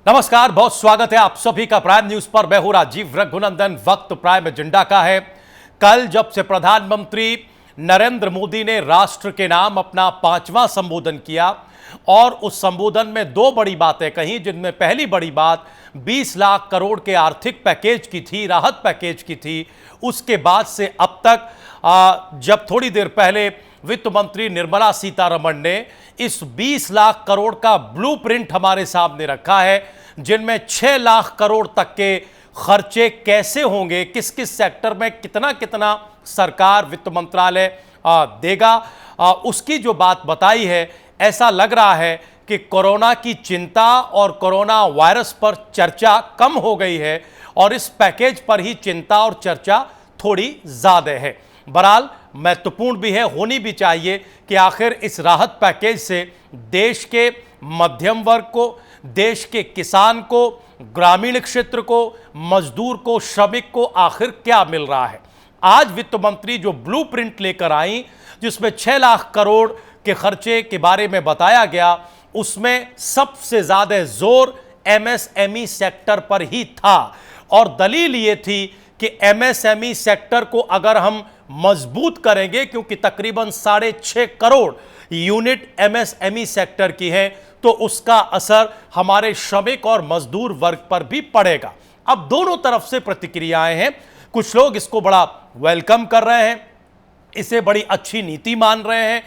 नमस्कार, बहुत स्वागत है आप सभी का प्राइम न्यूज पर। मैं हूं राजीव रघुनंदन। वक्त प्राइम एजेंडा का है। कल जब से प्रधानमंत्री नरेंद्र मोदी ने राष्ट्र के नाम अपना 5वां संबोधन किया और उस संबोधन में दो बड़ी बातें कही, जिनमें पहली बड़ी बात 20 लाख करोड़ के आर्थिक पैकेज की थी, राहत पैकेज की थी। उसके बाद से अब तक जब थोड़ी देर पहले वित्त मंत्री निर्मला सीतारमण ने इस 20 लाख करोड़ का ब्लूप्रिंट हमारे सामने रखा है, जिनमें 6 लाख करोड़ तक के खर्चे कैसे होंगे, किस किस सेक्टर में कितना कितना सरकार वित्त मंत्रालय देगा, उसकी जो बात बताई है। ऐसा लग रहा है कि कोरोना की चिंता और कोरोना वायरस पर चर्चा कम हो गई है और इस पैकेज पर ही चिंता और चर्चा थोड़ी ज्यादा है। बहरहाल महत्वपूर्ण भी है, होनी भी चाहिए कि आखिर इस राहत पैकेज से देश के मध्यम वर्ग को, देश के किसान को, ग्रामीण क्षेत्र को, मजदूर को, श्रमिक को आखिर क्या मिल रहा है। आज वित्त मंत्री जो ब्लूप्रिंट लेकर आई, जिसमें 6 लाख करोड़ के खर्चे के बारे में बताया गया, उसमें सबसे ज्यादा जोर एमएसएमई सेक्टर पर ही था और दलील ये थी कि एमएसएमई सेक्टर को अगर हम मजबूत करेंगे, क्योंकि तकरीबन 6.5 करोड़ यूनिट एमएसएमई सेक्टर की है, तो उसका असर हमारे श्रमिक और मजदूर वर्ग पर भी पड़ेगा। अब दोनों तरफ से प्रतिक्रियाएं हैं। कुछ लोग इसको बड़ा वेलकम कर रहे हैं, इसे बड़ी अच्छी नीति मान रहे हैं,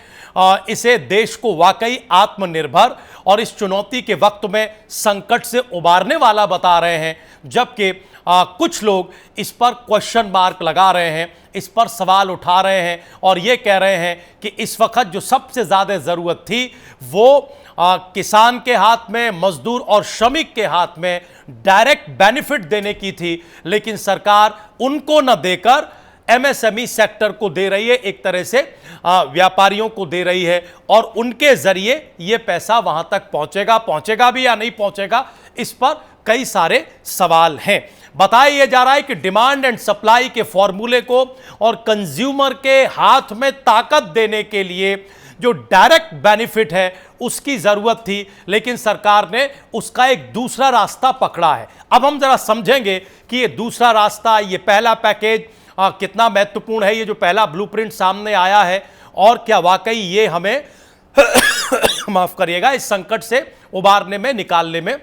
इसे देश को वाकई आत्मनिर्भर और इस चुनौती के वक्त में संकट से उबारने वाला बता रहे हैं, जबकि कुछ लोग इस पर क्वेश्चन मार्क लगा रहे हैं, इस पर सवाल उठा रहे हैं और ये कह रहे हैं कि इस वक्त जो सबसे ज़्यादा ज़रूरत थी वो किसान के हाथ में, मजदूर और श्रमिक के हाथ में डायरेक्ट बेनिफिट देने की थी, लेकिन सरकार उनको न देकर एमएसएमई सेक्टर को दे रही है, एक तरह से व्यापारियों को दे रही है और उनके जरिए यह पैसा वहां तक पहुंचेगा भी या नहीं पहुंचेगा, इस पर कई सारे सवाल हैं। बताया यह जा रहा है कि डिमांड एंड सप्लाई के फॉर्मूले को और कंज्यूमर के हाथ में ताकत देने के लिए जो डायरेक्ट बेनिफिट है उसकी जरूरत थी, लेकिन सरकार ने उसका एक दूसरा रास्ता पकड़ा है। अब हम जरा समझेंगे कि यह दूसरा रास्ता, यह पहला पैकेज कितना महत्वपूर्ण है, ये जो पहला ब्लूप्रिंट सामने आया है, और क्या वाकई ये हमें माफ करिएगा, इस संकट से उबारने में, निकालने में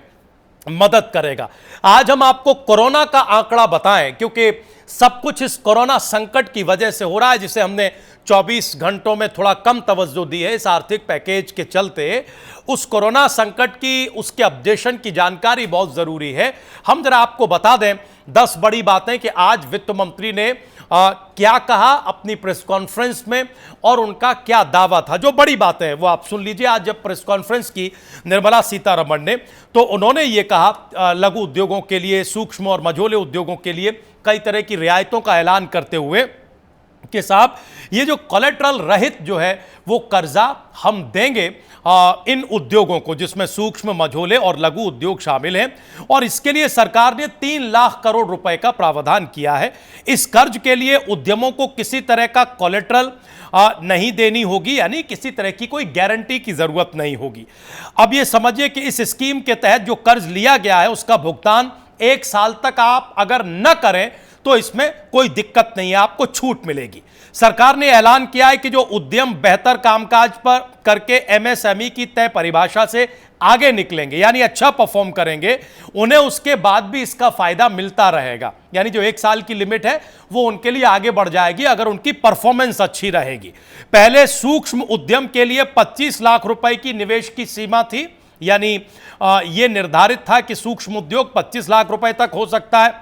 मदद करेगा। आज हम आपको कोरोना का आंकड़ा बताएं, क्योंकि सब कुछ इस कोरोना संकट की वजह से हो रहा है, जिसे हमने 24 घंटों में थोड़ा कम तवज्जो दी है इस आर्थिक पैकेज के चलते। उस कोरोना संकट की, उसके अपडेशन की जानकारी बहुत जरूरी है। हम जरा आपको बता दें 10 बड़ी बातें कि आज वित्त मंत्री ने क्या कहा अपनी प्रेस कॉन्फ्रेंस में और उनका क्या दावा था। जो बड़ी बातें हैं वो आप सुन लीजिए। आज जब प्रेस कॉन्फ्रेंस की निर्मला सीतारमण ने, तो उन्होंने ये कहा लघु उद्योगों के लिए, सूक्ष्म और मझोले उद्योगों के लिए कई तरह की रियायतों का ऐलान करते हुए कि साहब ये जो कोलेटरल रहित जो है वो कर्जा हम देंगे इन उद्योगों को, जिसमें सूक्ष्म, मझोले और लघु उद्योग शामिल हैं, और इसके लिए सरकार ने 3 लाख करोड़ रुपए का प्रावधान किया है। इस कर्ज के लिए उद्यमों को किसी तरह का कोलेटरल नहीं देनी होगी, यानी किसी तरह की कोई गारंटी की जरूरत नहीं होगी। अब ये समझिए कि इस स्कीम के तहत जो कर्ज लिया गया है उसका भुगतान 1 साल तक आप अगर न करें तो इसमें कोई दिक्कत नहीं है, आपको छूट मिलेगी। सरकार ने ऐलान किया है कि जो उद्यम बेहतर कामकाज पर करके एमएसएमई की तय परिभाषा से आगे निकलेंगे, यानी अच्छा परफॉर्म करेंगे, उन्हें उसके बाद भी इसका फायदा मिलता रहेगा। यानी जो 1 साल की लिमिट है वो उनके लिए आगे बढ़ जाएगी अगर उनकी परफॉर्मेंस अच्छी रहेगी। पहले सूक्ष्म उद्यम के लिए 25 लाख रुपए की निवेश की सीमा थी, यानी यह निर्धारित था कि सूक्ष्म उद्योग 25 लाख रुपए तक हो सकता है।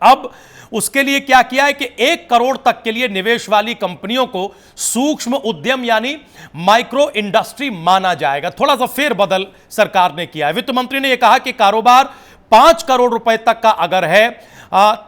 अब उसके लिए क्या किया है कि 1 करोड़ तक के लिए निवेश वाली कंपनियों को सूक्ष्म उद्यम यानी माइक्रो इंडस्ट्री माना जाएगा। थोड़ा सा फेरबदल सरकार ने किया है। वित्त मंत्री ने यह कहा कि कारोबार 5 करोड़ रुपए तक का अगर है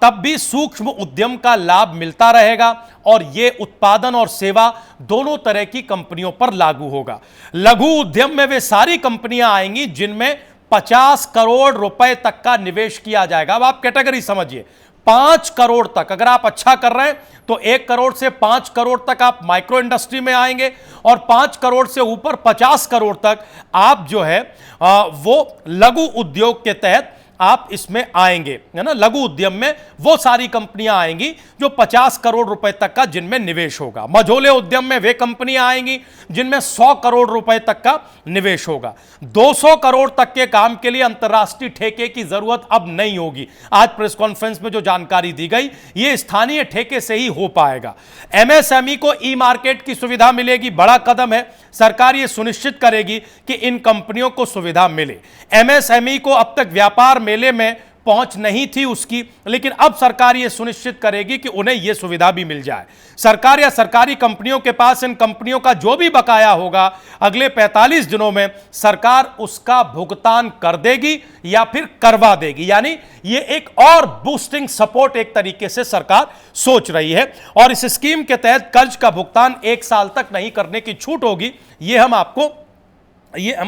तब भी सूक्ष्म उद्यम का लाभ मिलता रहेगा और यह उत्पादन और सेवा दोनों तरह की कंपनियों पर लागू होगा। लघु उद्यम में वे सारी कंपनियां आएंगी जिनमें 50 करोड़ रुपए तक का निवेश किया जाएगा। अब आप कैटेगरी समझिए, 5 करोड़ तक अगर आप अच्छा कर रहे हैं तो 1 करोड़ से 5 करोड़ तक आप माइक्रो इंडस्ट्री में आएंगे, और 5 करोड़ से ऊपर 50 करोड़ तक आप जो है वो लघु उद्योग के तहत आप इसमें आएंगे, है ना। लघु उद्यम में वो सारी कंपनियां आएंगी जो 50 करोड़ रुपए तक का जिनमें निवेश होगा। मझोले उद्यम में वे कंपनियां आएंगी जिनमें 100 करोड़ रुपए तक का निवेश होगा। 200 करोड़ तक के काम के लिए अंतर्राष्ट्रीय ठेके की जरूरत अब नहीं होगी। आज प्रेस कॉन्फ्रेंस में जो जानकारी दी गई, ये स्थानीय ठेके से ही हो पाएगा। एमएसएमई को ई मार्केट की सुविधा मिलेगी, बड़ा कदम है। सरकार ये सुनिश्चित करेगी कि इन कंपनियों को सुविधा मिले। एमएसएमई को अब तक व्यापार मेले में पहुंच नहीं थी उसकी, लेकिन अब सरकार यह सुनिश्चित करेगी कि उन्हें यह सुविधा भी मिल जाए। सरकार या सरकारी कंपनियों के पास इन कंपनियों का जो भी बकाया होगा, अगले 45 दिनों में सरकार उसका भुगतान कर देगी या फिर करवा देगी। यानी यह एक और बूस्टिंग सपोर्ट एक तरीके से सरकार सोच रही है। और इस स्कीम के तहत कर्ज का भुगतान 1 साल तक नहीं करने की छूट होगी। ये हम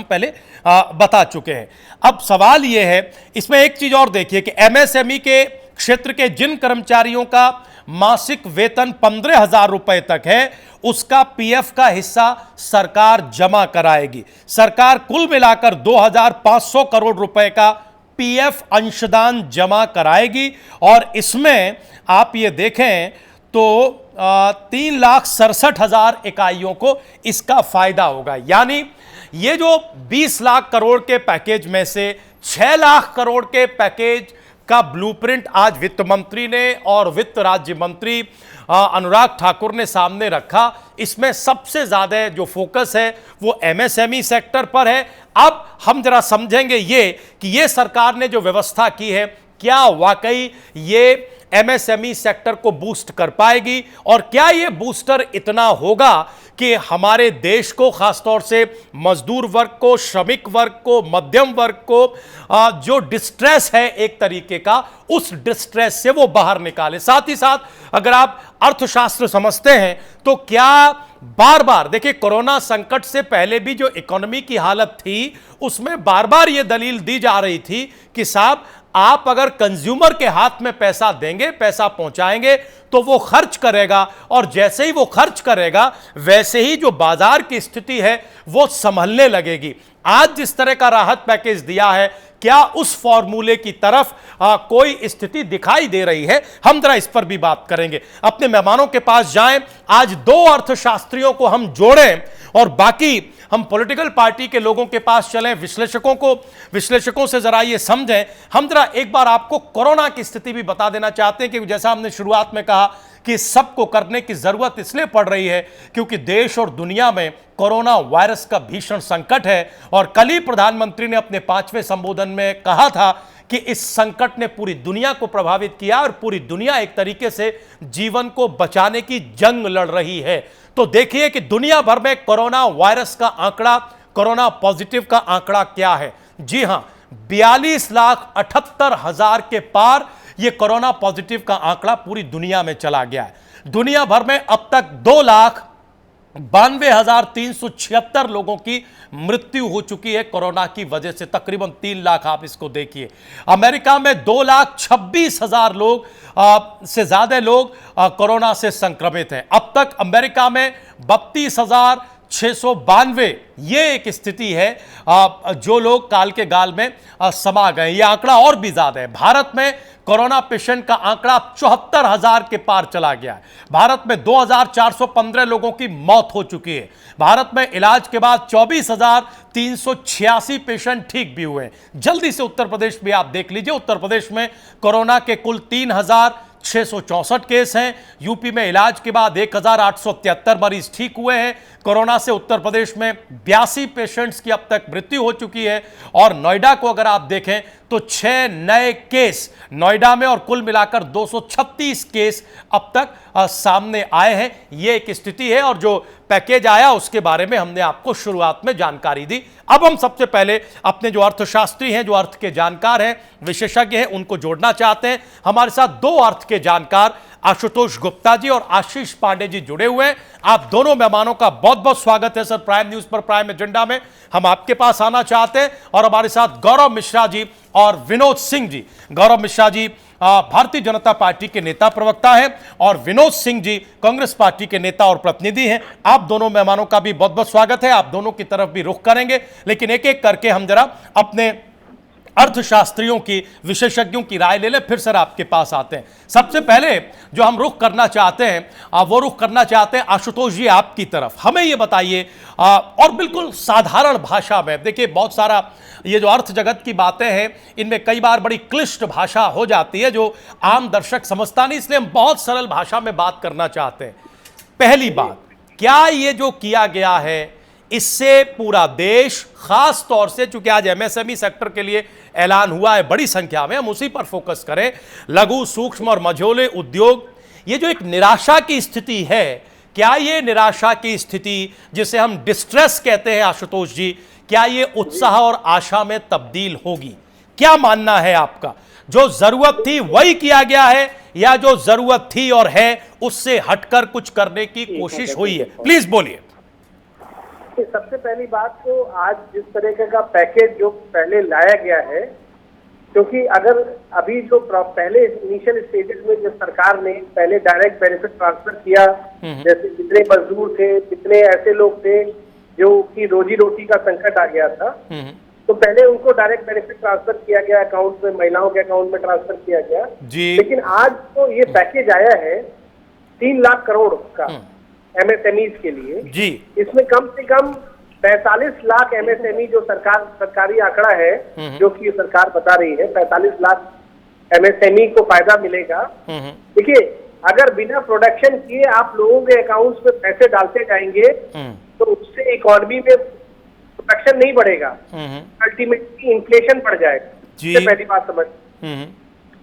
पहले बता चुके हैं। अब सवाल यह है, इसमें एक चीज और देखिए कि एमएसएमई के क्षेत्र के जिन कर्मचारियों का मासिक वेतन 15,000 रुपए तक है, उसका पीएफ का हिस्सा सरकार जमा कराएगी। सरकार कुल मिलाकर 2,500 करोड़ रुपए का पीएफ अंशदान जमा कराएगी, और इसमें आप ये देखें तो 3,67,000 इकाइयों को इसका फायदा होगा। यानी ये जो 20 लाख करोड़ के पैकेज में से 6 लाख करोड़ के पैकेज का ब्लूप्रिंट आज वित्त मंत्री ने और वित्त राज्य मंत्री अनुराग ठाकुर ने सामने रखा। इसमें सबसे ज्यादा जो फोकस है वो एमएसएमई सेक्टर पर है। अब हम जरा समझेंगे ये कि ये सरकार ने जो व्यवस्था की है, क्या वाकई ये एमएसएमई सेक्टर को बूस्ट कर पाएगी, और क्या ये बूस्टर इतना होगा कि हमारे देश को, खासतौर से मजदूर वर्ग को, श्रमिक वर्ग को, मध्यम वर्ग को जो डिस्ट्रेस है एक तरीके का, उस डिस्ट्रेस से वो बाहर निकाले। साथ ही साथ अगर आप अर्थशास्त्र समझते हैं तो क्या बार बार देखिए, कोरोना संकट से पहले भी जो इकोनॉमी की हालत थी उसमें बार बार ये दलील दी जा रही थी कि साहब आप अगर कंज्यूमर के हाथ में पैसा देंगे, पैसा पहुंचाएंगे, तो वो खर्च करेगा, और जैसे ही वो खर्च करेगा वैसे ही जो बाजार की स्थिति है वो संभलने लगेगी। आज जिस तरह का राहत पैकेज दिया है, क्या उस फॉर्मूले की तरफ कोई स्थिति दिखाई दे रही है? हम जरा इस पर भी बात करेंगे। अपने मेहमानों के पास जाएं, आज 2 अर्थशास्त्रियों को हम जोड़ें और बाकी हम पॉलिटिकल पार्टी के लोगों के पास चलें, विश्लेषकों से जरा ये समझें। हम जरा एक बार आपको कोरोना की स्थिति भी बता देना चाहते हैं कि जैसा हमने शुरुआत में कहा कि सबको करने की जरूरत इसलिए पड़ रही है क्योंकि देश और दुनिया में कोरोना वायरस का भीषण संकट है। और कल ही प्रधानमंत्री ने अपने 5वें संबोधन में कहा था कि इस संकट ने पूरी दुनिया को प्रभावित किया और पूरी दुनिया एक तरीके से जीवन को बचाने की जंग लड़ रही है। तो देखिए कि दुनिया भर में कोरोना वायरस का आंकड़ा, कोरोना पॉजिटिव का आंकड़ा क्या है। जी हां, 42,78,000 के पार ये कोरोना पॉजिटिव का आंकड़ा पूरी दुनिया में चला गया है। दुनिया भर में अब तक 2,92,376 लोगों की मृत्यु हो चुकी है कोरोना की वजह से। तकरीबन 3 लाख आप इसको देखिए। अमेरिका में 2,26,000 लोग से ज्यादा लोग कोरोना से संक्रमित हैं। अब तक अमेरिका में 32,692 ये एक स्थिति है जो लोग काल के गाल में समा गए। ये आंकड़ा और भी ज्यादा है। भारत में कोरोना पेशेंट का आंकड़ा 74,000 के पार चला गया है। भारत में 2,415 लोगों की मौत हो चुकी है। भारत में इलाज के बाद 24,386 पेशेंट ठीक भी हुए। जल्दी से उत्तर प्रदेश भी आप देख लीजिए। उत्तर प्रदेश में कोरोना के कुल 3,664 केस हैं। यूपी में इलाज के बाद 1,873 मरीज ठीक हुए हैं। कोरोना से उत्तर प्रदेश में 82 पेशेंट्स की अब तक मृत्यु हो चुकी है। और नोएडा को अगर आप देखें तो 6 नए केस नोएडा में, और कुल मिलाकर 236 केस अब तक सामने आए हैं। यह एक स्थिति है। और जो पैकेज आया उसके बारे में हमने आपको शुरुआत में जानकारी दी। अब हम सबसे पहले अपने जो अर्थशास्त्री हैं, जो अर्थ के जानकार हैं, विशेषज्ञ हैं, उनको जोड़ना चाहते हैं। हमारे साथ 2 अर्थ के जानकार आशुतोष गुप्ता जी और आशीष पांडे जी जुड़े हुए हैं। आप दोनों मेहमानों का बहुत बहुत स्वागत है सर प्राइम न्यूज पर, प्राइम एजेंडा में। हम आपके पास आना चाहते हैं। और हमारे साथ गौरव मिश्रा जी और विनोद सिंह जी। गौरव मिश्रा जी भारतीय जनता पार्टी के नेता प्रवक्ता हैं और विनोद सिंह जी कांग्रेस पार्टी के नेता और प्रतिनिधि हैं। आप दोनों मेहमानों का भी बहुत बहुत स्वागत है। आप दोनों की तरफ भी रुख करेंगे, लेकिन एक एक करके हम जरा अपने अर्थशास्त्रियों की, विशेषज्ञों की राय ले लें, फिर सर आपके पास आते हैं। सबसे पहले जो हम रुख करना चाहते हैं वो रुख करना चाहते हैं आशुतोष जी आपकी तरफ। हमें ये बताइए और बिल्कुल साधारण भाषा में, देखिए बहुत सारा ये जो अर्थ जगत की बातें हैं इनमें कई बार बड़ी क्लिष्ट भाषा हो जाती है जो आम दर्शक समझता नहीं, इसलिए हम बहुत सरल भाषा में बात करना चाहते हैं। पहली बात, क्या ये जो किया गया है इससे पूरा देश, खास तौर से चूंकि आज एमएसएमई सेक्टर के लिए ऐलान हुआ है बड़ी संख्या में, हम उसी पर फोकस करें, लघु सूक्ष्म और मझोले उद्योग, ये जो एक निराशा की स्थिति है, क्या ये निराशा की स्थिति जिसे हम डिस्ट्रेस कहते हैं आशुतोष जी, क्या ये उत्साह और आशा में तब्दील होगी? क्या मानना है आपका? जो जरूरत थी वही किया गया है या जो जरूरत थी और है उससे हटकर कुछ करने की कोशिश हुई है? प्लीज बोलिए। सबसे पहली बात तो आज जिस तरह का पैकेज जो पहले लाया गया है, क्योंकि अगर अभी जो पहले इनिशियल स्टेजेस में जो सरकार ने पहले डायरेक्ट बेनिफिट ट्रांसफर किया, जैसे जितने मजदूर थे, जितने ऐसे लोग थे जो की रोजी रोटी का संकट आ गया था, तो पहले उनको डायरेक्ट बेनिफिट ट्रांसफर किया गया अकाउंट में, महिलाओं के अकाउंट में ट्रांसफर किया गया जी। लेकिन आज तो ये पैकेज आया है 3 लाख करोड़ का एमएसएमईज के लिए जी। इसमें कम से कम 45 लाख एमएसएमई जो सरकारी आंकड़ा है जो कि सरकार बता रही है, 45 लाख एमएसएमई को फायदा मिलेगा। देखिए, अगर बिना प्रोडक्शन किए आप लोगों के अकाउंट्स में पैसे डालते जाएंगे तो उससे इकोनॉमी में प्रोडक्शन नहीं बढ़ेगा, अल्टीमेटली इन्फ्लेशन बढ़ जाएगा। पहली बात समझ।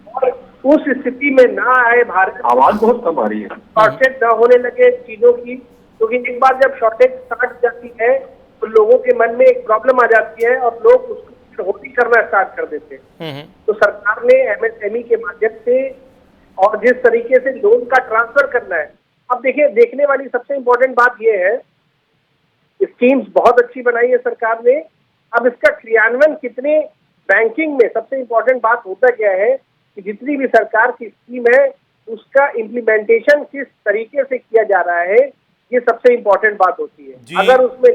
और उस स्थिति में ना आए भारत, आवाज बहुत कम आ रही है, शॉर्टेज न होने लगे चीजों की, क्योंकि एक बार जब शॉर्टेज स्टार्ट जाती है तो लोगों के मन में एक प्रॉब्लम आ जाती है और लोग उसको होल्ड करना स्टार्ट कर देते हैं। तो सरकार ने एमएसएमई के माध्यम से और जिस तरीके से लोन का ट्रांसफर करना है, अब देखिए, देखने वाली सबसे इम्पोर्टेंट बात यह है, स्कीम्स बहुत अच्छी बनाई है सरकार ने। अब इसका क्रियान्वयन कितने बैंकिंग में, सबसे इम्पोर्टेंट बात होता क्या है कि जितनी भी सरकार की स्कीम है उसका इम्प्लीमेंटेशन किस तरीके से किया जा रहा है, ये सबसे इम्पोर्टेंट बात होती है। अगर उसमें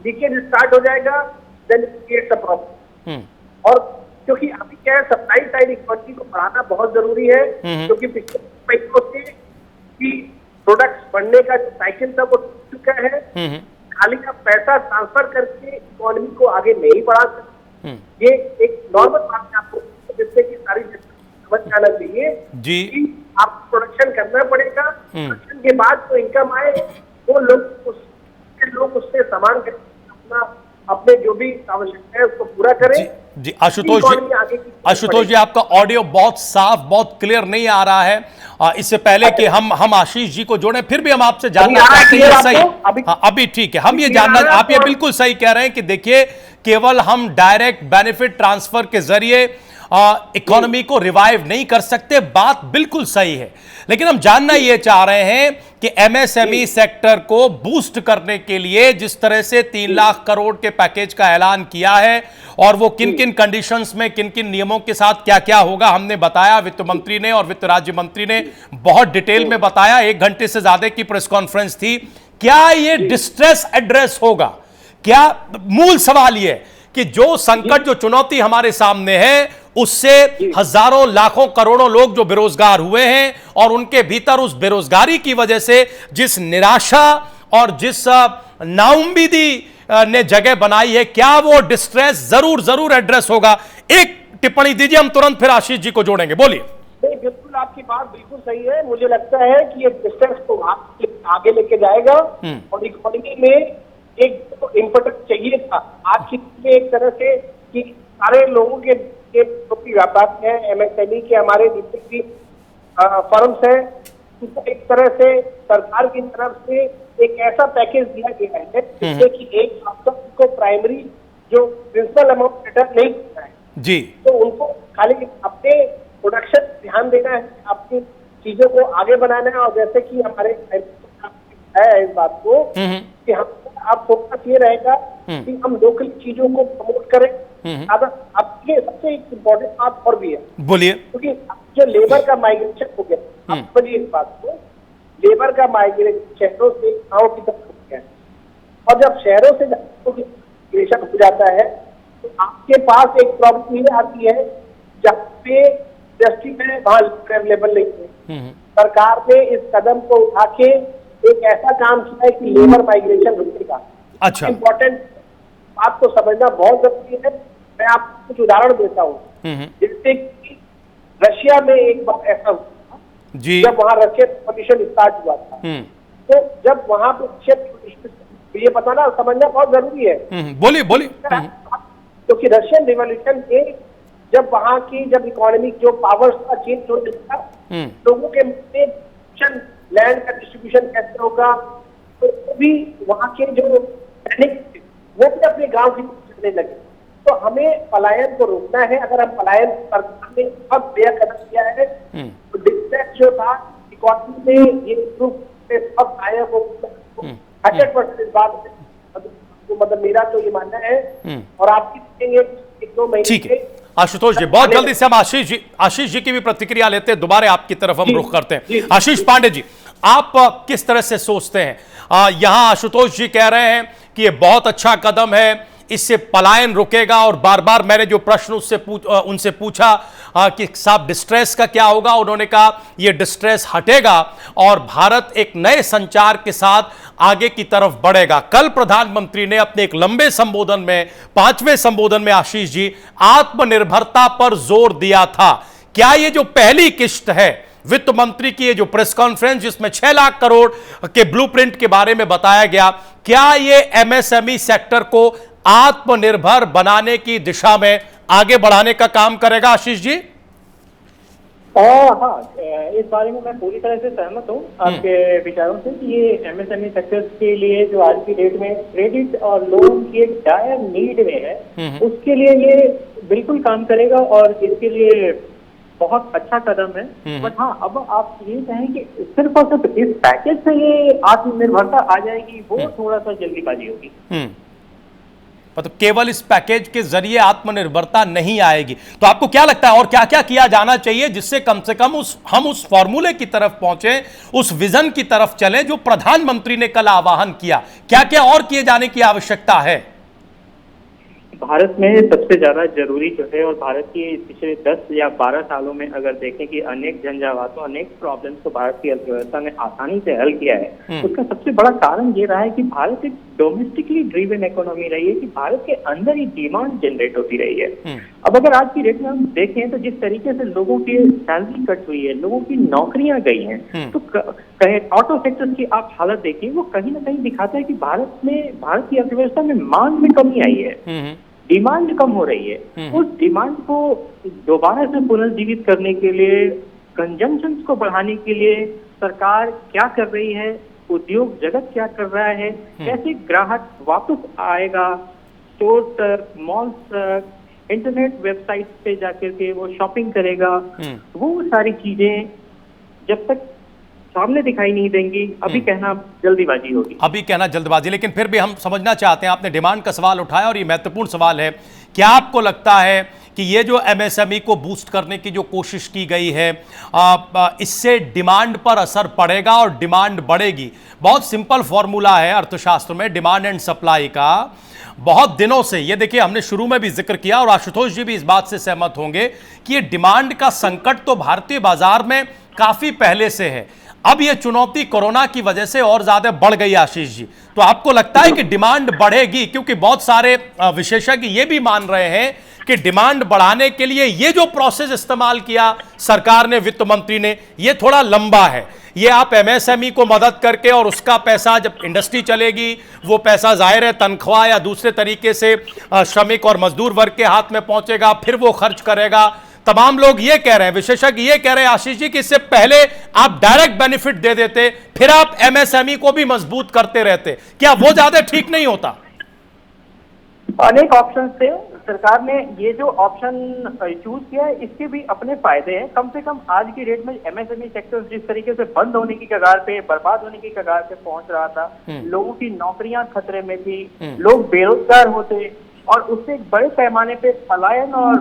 लीकेज स्टार्ट हो जाएगा देन क्रिएट्स अ प्रॉब्लम। और क्योंकि अभी क्या है, सप्लाई साइड इकोनॉमी को बढ़ाना बहुत जरूरी है, क्योंकि पिछले महीनों से कि प्रोडक्ट्स बढ़ने का जो साइकिल था वो टूट चुका है। खाली आप पैसा ट्रांसफर करके इकोनॉमी को आगे नहीं बढ़ा सकते, ये एक नॉर्मल बात है आपको, जिससे कि सारी समझ जाना चाहिए जी कि आपको प्रोडक्शन करना पड़ेगा। प्रोडक्शन के बाद जो इनकम आए वो लोग उससे सामान अपना अपने जो भी आवश्यकता है उसको पूरा करें जी। आशुतोष जी आपका ऑडियो बहुत साफ, बहुत क्लियर नहीं आ रहा है। इससे पहले कि हम आशीष जी को जोड़ें, फिर भी हम आपसे जानना चाहते हैं, सही अभी ठीक है, हम ये जानना, आप ये बिल्कुल सही कह रहे हैं कि देखिए, केवल हम डायरेक्ट बेनिफिट ट्रांसफर के जरिए इकोनॉमी को रिवाइव नहीं कर सकते, बात बिल्कुल सही है। लेकिन हम जानना ये चाह रहे हैं कि एमएसएमई सेक्टर को बूस्ट करने के लिए जिस तरह से 3 लाख करोड़ के पैकेज का ऐलान किया है और वो किन किन कंडीशंस में, किन किन नियमों के साथ क्या क्या होगा, हमने बताया, वित्त मंत्री ने और वित्त राज्य मंत्री ने बहुत डिटेल में बताया, 1 घंटे से ज्यादा की प्रेस कॉन्फ्रेंस थी। क्या ये डिस्ट्रेस एड्रेस होगा? क्या मूल सवाल ये कि जो संकट, जो चुनौती हमारे सामने है, उससे हजारों, लाखों, करोड़ों लोग जो बेरोजगार हुए हैं और उनके भीतर उस बेरोजगारी की वजह से जिस निराशा और जिस नाउम्मीदी ने जगह बनाई है, क्या वो डिस्ट्रेस जरूर एड्रेस होगा? एक टिप्पणी दीजिए, हम तुरंत फिर आशीष जी को जोड़ेंगे। बोलिए। बिल्कुल, आपकी बात बिल्कुल सही है। मुझे लगता है कि ये डिस्ट्रेस को आगे लेके जाएगा और इकोनॉमी में एक इम्पोर्टेंट चाहिए था आज की में, एक तरह से कि सारे लोगों के व्यापार है, एमएसएमई के हमारे जितने भी फर्म्स हैं, उनको एक तरह से सरकार की तरफ से एक ऐसा पैकेज दिया गया है जिससे कि एक हफ्ता को प्राइमरी जो प्रिंसिपल अमाउंट रिटर्न नहीं करना है जी, तो उनको खाली अपने प्रोडक्शन ध्यान देना है, अपनी चीजों को आगे बनाना है। और जैसे कि हमारे है इस बात को कि हम अब फोकस ये रहेगा कि हम लोकल चीजों को प्रमोट करें। अब ये सबसे इम्पोर्टेंट बात और भी है, बोलिए, क्योंकि जो लेबर का माइग्रेशन हो गया, आप समझिए इस बात को, लेबर का माइग्रेशन शहरों से गाँव की तरफ हो गया, और जब शहरों से गाँव की माइग्रेशन हो जाता है तो आपके पास एक प्रॉब्लम ये आती है जहाँ पे इंडस्ट्री में वहां अवेलेबल नहीं है। सरकार ने इस कदम को उठा के एक ऐसा काम किया है कि लेबर माइग्रेशन रुकेगा। अच्छा, इम्पोर्टेंट बात को समझना बहुत जरूरी है। मैं आपको कुछ उदाहरण देता हूँ। जैसे कि रशिया में एक बार ऐसा हुआ जी, जब वहाँ रशियन रिवॉल्यूशन स्टार्ट हुआ था, तो जब वहाँ पे रशियन रिवॉल्यूशन, ये पता ना समझना बहुत जरूरी है। बोलिए बोलिए। क्योंकि रशियन रिवॉल्यूशन के जब वहाँ की जब इकोनॉमिक जो पावर्स का चेंज होने लगा, लोगों के लैंड का डिस्ट्रीब्यूशन कैसे होगा, तो भी वहाँ के जो सैनिक वो भी अपने गांव की चलने लगे। तो हमें पलायन को रोकना है। अगर हम पलायन, सरकार ने बहुत नया कदम किया है, तो डिस्ट्रेस जो था इकोनॉमी में ये ग्रुप में सब आया, वो 100% इस बात में मतलब मेरा तो ये मानना है। और आप देखेंगे 1-2 महीने, ठीक है आशुतोष जी, बहुत जल्दी से हम आशीष जी की भी प्रतिक्रिया लेते हैं, दोबारा आपकी तरफ हम रुख करते हैं। आशीष पांडे जी, आप किस तरह से सोचते हैं? यहां आशुतोष जी कह रहे हैं कि ये बहुत अच्छा कदम है, इससे पलायन रुकेगा, और बार बार मैंने जो प्रश्न उनसे पूछा कि साहब डिस्ट्रेस का क्या होगा, उन्होंने कहा ये डिस्ट्रेस हटेगा और भारत एक नए संचार के साथ आगे की तरफ बढ़ेगा। कल प्रधानमंत्री ने अपने एक लंबे संबोधन में, 5वें संबोधन में आशीष जी, आत्मनिर्भरता पर जोर दिया था। क्या ये जो पहली किश्त है वित्त मंत्री की, ये जो प्रेस कॉन्फ्रेंस जिसमें 6 लाख करोड़ के ब्लूप्रिंट के बारे में बताया गया, क्या ये एमएसएमई सेक्टर को आत्मनिर्भर बनाने की दिशा में आगे बढ़ाने का काम करेगा? आशीष जी, हाँ, इस बारे में मैं पूरी तरह से सहमत हूँ आपके विचारों से कि ये एमएसएमई सेक्टर्स के लिए जो आज की डेट में क्रेडिट और लोन की एक डायर नीड में है, उसके लिए ये बिल्कुल काम करेगा और इसके लिए बहुत अच्छा कदम है। बट हाँ, अब आप ये कहें कि सिर्फ और सिर्फ इस पैकेज से ये आत्मनिर्भरता आ जाएगी, वो थोड़ा सा जल्दीबाजी होगी। मतलब केवल इस पैकेज के जरिए आत्मनिर्भरता नहीं आएगी, तो आपको क्या लगता है और क्या क्या किया जाना चाहिए जिससे कम से कम हम उस फॉर्मूले की तरफ पहुंचे, उस विजन की तरफ चले जो प्रधानमंत्री ने कल आह्वान किया? क्या क्या और किए जाने की आवश्यकता है? भारत में सबसे ज्यादा जरूरी जो है, और भारत की पिछले 10 या 12 सालों में अगर देखें कि अनेक झंझावातों, अनेक प्रॉब्लम्स को भारत की अर्थव्यवस्था ने आसानी से हल किया है, उसका सबसे बड़ा कारण ये रहा है कि भारत एक डोमेस्टिकली ड्रिवन इकोनॉमी रही है, कि भारत के अंदर ही डिमांड जनरेट होती रही है। अब अगर आज की डेट में हम देखें तो जिस तरीके से लोगों की सैलरी कट हुई है, लोगों की नौकरियां गई हैं, तो कहे ऑटो सेक्टर की आप हालत देखिए, वो कहीं ना कहीं दिखाता है कि भारत की अर्थव्यवस्था में मांग में कमी आई है, डिमांड कम हो रही है। उस डिमांड को दोबारा से पुनर्जीवित करने के लिए, कंजम्पशन को बढ़ाने के लिए सरकार क्या कर रही है, उद्योग जगत क्या कर रहा है, कैसे ग्राहक वापस आएगा स्टोर तक, मॉल्स तक, इंटरनेट वेबसाइट पे जाकर के वो शॉपिंग करेगा, वो सारी चीजें जब तक सामने दिखाई नहीं देंगी, अभी कहना जल्दीबाजी होगी। अभी कहना जल्दबाजी, लेकिन फिर भी हम समझना चाहते हैं, आपने डिमांड का सवाल उठाया और ये महत्वपूर्ण सवाल है। क्या आपको लगता है कि ये जो एमएसएमई को बूस्ट करने की जो कोशिश की गई है, इससे डिमांड पर असर पड़ेगा और डिमांड बढ़ेगी? बहुत सिंपल फॉर्मूला है अर्थशास्त्र में, डिमांड एंड सप्लाई का। बहुत दिनों से ये देखिए, हमने शुरू में भी जिक्र किया और आशुतोष जी भी इस बात से सहमत होंगे कि ये डिमांड का संकट तो भारतीय बाजार में काफी पहले से है। अब ये चुनौती कोरोना की वजह से और ज्यादा बढ़ गई। आशीष जी, तो आपको लगता है कि डिमांड बढ़ेगी? क्योंकि बहुत सारे विशेषज्ञ ये भी मान रहे हैं कि डिमांड बढ़ाने के लिए ये जो प्रोसेस इस्तेमाल किया सरकार ने, वित्त मंत्री ने, ये थोड़ा लंबा है। ये आप एमएसएमई को मदद करके और उसका पैसा जब इंडस्ट्री चलेगी, वो पैसा जाहिर है तनख्वाह या दूसरे तरीके से श्रमिक और मजदूर वर्ग के हाथ में पहुंचेगा, फिर वो खर्च करेगा। तमाम लोग ये कह रहे हैं, विशेषज्ञ ये कह रहे हैं आशीष जी, कि इससे पहले आप डायरेक्ट बेनिफिट दे देते, फिर आप एमएसएमई को भी मजबूत करते रहते। क्या वो ज्यादा ठीक नहीं होता? अनेक ऑप्शन थे, सरकार ने ये जो ऑप्शन चूज किया है इसके भी अपने फायदे हैं। कम से कम आज की डेट में एमएसएमई सेक्टर जिस तरीके से बंद होने की कगार पे, बर्बाद होने की कगार पे पहुंच रहा था, लोगों की नौकरियां खतरे में थी, लोग बेरोजगार होते और उससे एक बड़े पैमाने पे पलायन और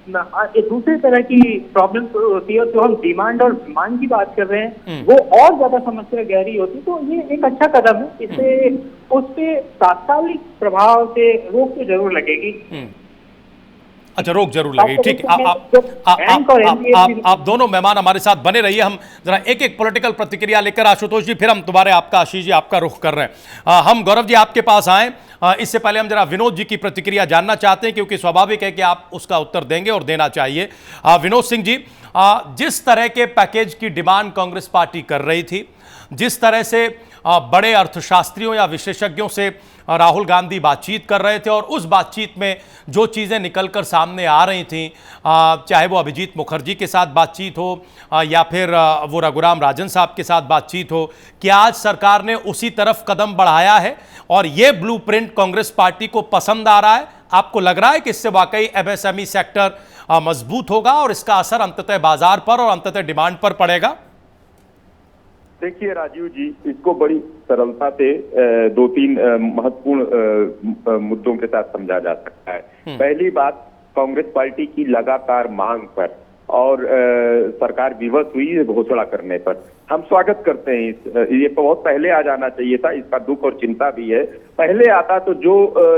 दूसरे तरह की प्रॉब्लम होती है। तो हम डिमांड और डिमांड की बात कर रहे हैं, वो और ज्यादा समस्या गहरी होती है। तो ये एक अच्छा कदम है, इससे उस पे तात्कालिक प्रभाव से रोक तो जरूर लगेगी। अच्छा, रोक जरूर लगेगी, ठीक है। आप दोनों मेहमान हमारे साथ बने रहिए, हम जरा एक एक पॉलिटिकल प्रतिक्रिया लेकर आशुतोष जी, फिर हम तुम्हारे आपका आशीष जी आपका रुख कर रहे हैं। हम गौरव जी आपके पास आए, इससे पहले हम जरा विनोद जी की प्रतिक्रिया जानना चाहते हैं, क्योंकि स्वाभाविक है कि आप उसका उत्तर देंगे और देना चाहिए। विनोद सिंह जी, जिस तरह के पैकेज की डिमांड कांग्रेस पार्टी कर रही थी, जिस तरह से बड़े अर्थशास्त्रियों या विशेषज्ञों से राहुल गांधी बातचीत कर रहे थे, और उस बातचीत में जो चीज़ें निकलकर सामने आ रही थीं, चाहे वो अभिजीत मुखर्जी के साथ बातचीत हो या फिर वो रघुराम राजन साहब के साथ बातचीत हो, क्या आज सरकार ने उसी तरफ कदम बढ़ाया है और ये ब्लूप्रिंट कांग्रेस पार्टी को पसंद आ रहा है? आपको लग रहा है कि इससे वाकई एमएसएमई सेक्टर मजबूत होगा और इसका असर अंततः बाजार पर और अंततः डिमांड पर पड़ेगा? देखिए राजीव जी, इसको बड़ी सरलता से दो तीन महत्वपूर्ण मुद्दों के साथ समझा जा सकता है। पहली बात, कांग्रेस पार्टी की लगातार मांग पर और सरकार विवश हुई घोषणा करने पर हम स्वागत करते हैं। ये बहुत पहले आ जाना चाहिए था, इसका दुख और चिंता भी है। पहले आता तो जो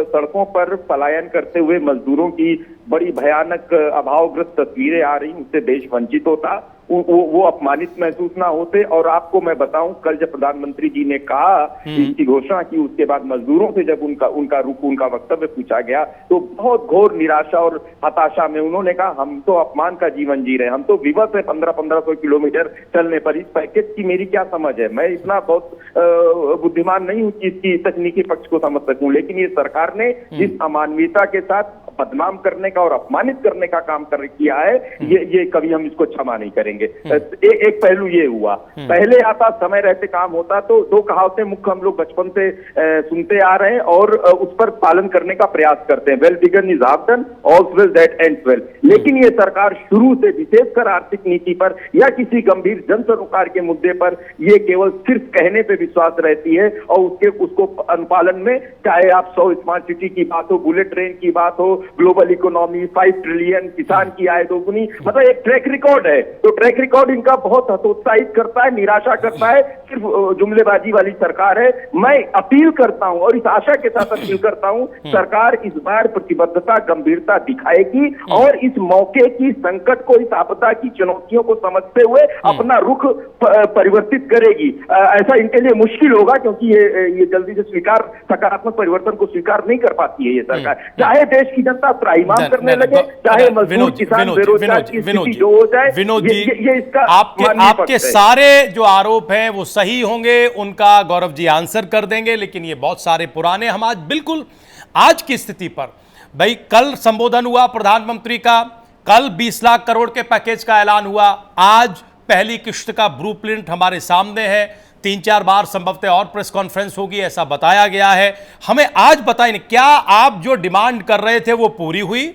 सड़कों पर पलायन करते हुए मजदूरों की बड़ी भयानक अभावग्रस्त तस्वीरें आ रही, उससे देश वंचित होता, वो अपमानित महसूस ना होते। और आपको मैं बताऊं, कल जब प्रधानमंत्री जी ने कहा, इसकी घोषणा की, उसके बाद मजदूरों से जब उनका वक्तव्य पूछा गया तो बहुत घोर निराशा और हताशा में उन्होंने कहा, हम तो अपमान का जीवन जी रहे हैं, हम तो विवश है 1500 किलोमीटर चलने पर। इस पैकेज की मेरी क्या समझ है? मैं इतना बहुत बुद्धिमान नहीं हूं कि इसकी तकनीकी पक्ष को समझ सकूं, लेकिन ये सरकार ने जिस अमानवीयता के साथ बदनाम करने का और अपमानित करने का काम किया है, ये कभी हम इसको क्षमा नहीं करेंगे। एक पहलू ये हुआ। पहले आता, समय रहते काम होता, तो दो कहावतें मुख्य हम लोग बचपन से सुनते आ रहे हैं और उस पर पालन करने का प्रयास करते हैं, well begun is half done, all's well that ends well. लेकिन ये सरकार शुरू से, विशेषकर आर्थिक नीति पर या किसी गंभीर जन सरोकार के मुद्दे पर, ये केवल सिर्फ कहने पे विश्वास रहती है और उसको अनुपालन में, चाहे आप 100 स्मार्ट सिटी की बात हो, बुलेट ट्रेन की बात हो, ग्लोबल इकोनॉमी, 5 ट्रिलियन, किसान की आय दोगुनी, मतलब एक ट्रैक रिकॉर्ड है। तो ट्रैक रिकॉर्ड इनका बहुत हतोत्साहित करता है, निराशा करता है, सिर्फ जुमलेबाजी वाली सरकार है। मैं अपील करता हूं और इस आशा के साथ अपील करता हूं, सरकार इस बार प्रतिबद्धता, गंभीरता दिखाएगी और इस मौके की, संकट को, इस आपदा की चुनौतियों को समझते हुए अपना रुख परिवर्तित करेगी। ऐसा इनके लिए मुश्किल होगा, क्योंकि ये जल्दी से सकारात्मक परिवर्तन को स्वीकार नहीं कर पाती है ये सरकार। चाहे देश की जनता त्राहिमाम करने लगे, चाहे मजदूर, किसान, बेरोजगार की स्थिति जो हो जाए, विनोद जी, ये इसका आपके सारे जो आरोप हैं वो सही होंगे, उनका गौरव जी आंसर कर देंगे, लेकिन ये बहुत सारे पुराने। हम आज बिल्कुल आज की स्थिति पर, भाई कल संबोधन हुआ प्रधानमंत्री का, कल 20 लाख करोड़ के पैकेज का ऐलान हुआ, आज पहली किश्त का ब्लूप्रिंट हमारे सामने है, 3-4 बार संभवतः और प्रेस कॉन्फ्रेंस होगी ऐसा बताया गया है। हमें आज बताइए, क्या आप जो डिमांड कर रहे थे वो पूरी हुई?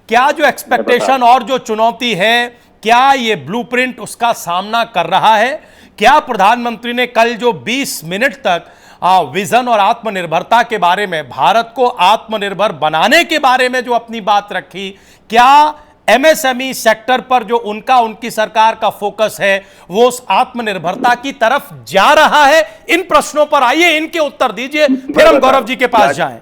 क्या जो एक्सपेक्टेशन और जो चुनौती है, क्या ये ब्लूप्रिंट उसका सामना कर रहा है? क्या प्रधानमंत्री ने कल जो 20 मिनट तक विजन और आत्मनिर्भरता के बारे में, भारत को आत्मनिर्भर बनाने के बारे में जो अपनी बात रखी, क्या एमएसएमई सेक्टर पर जो उनकी सरकार का फोकस है वो उस आत्मनिर्भरता की तरफ जा रहा है? इन प्रश्नों पर आइए, इनके उत्तर दीजिए, फिर हम गौरव जी के पास जाएं।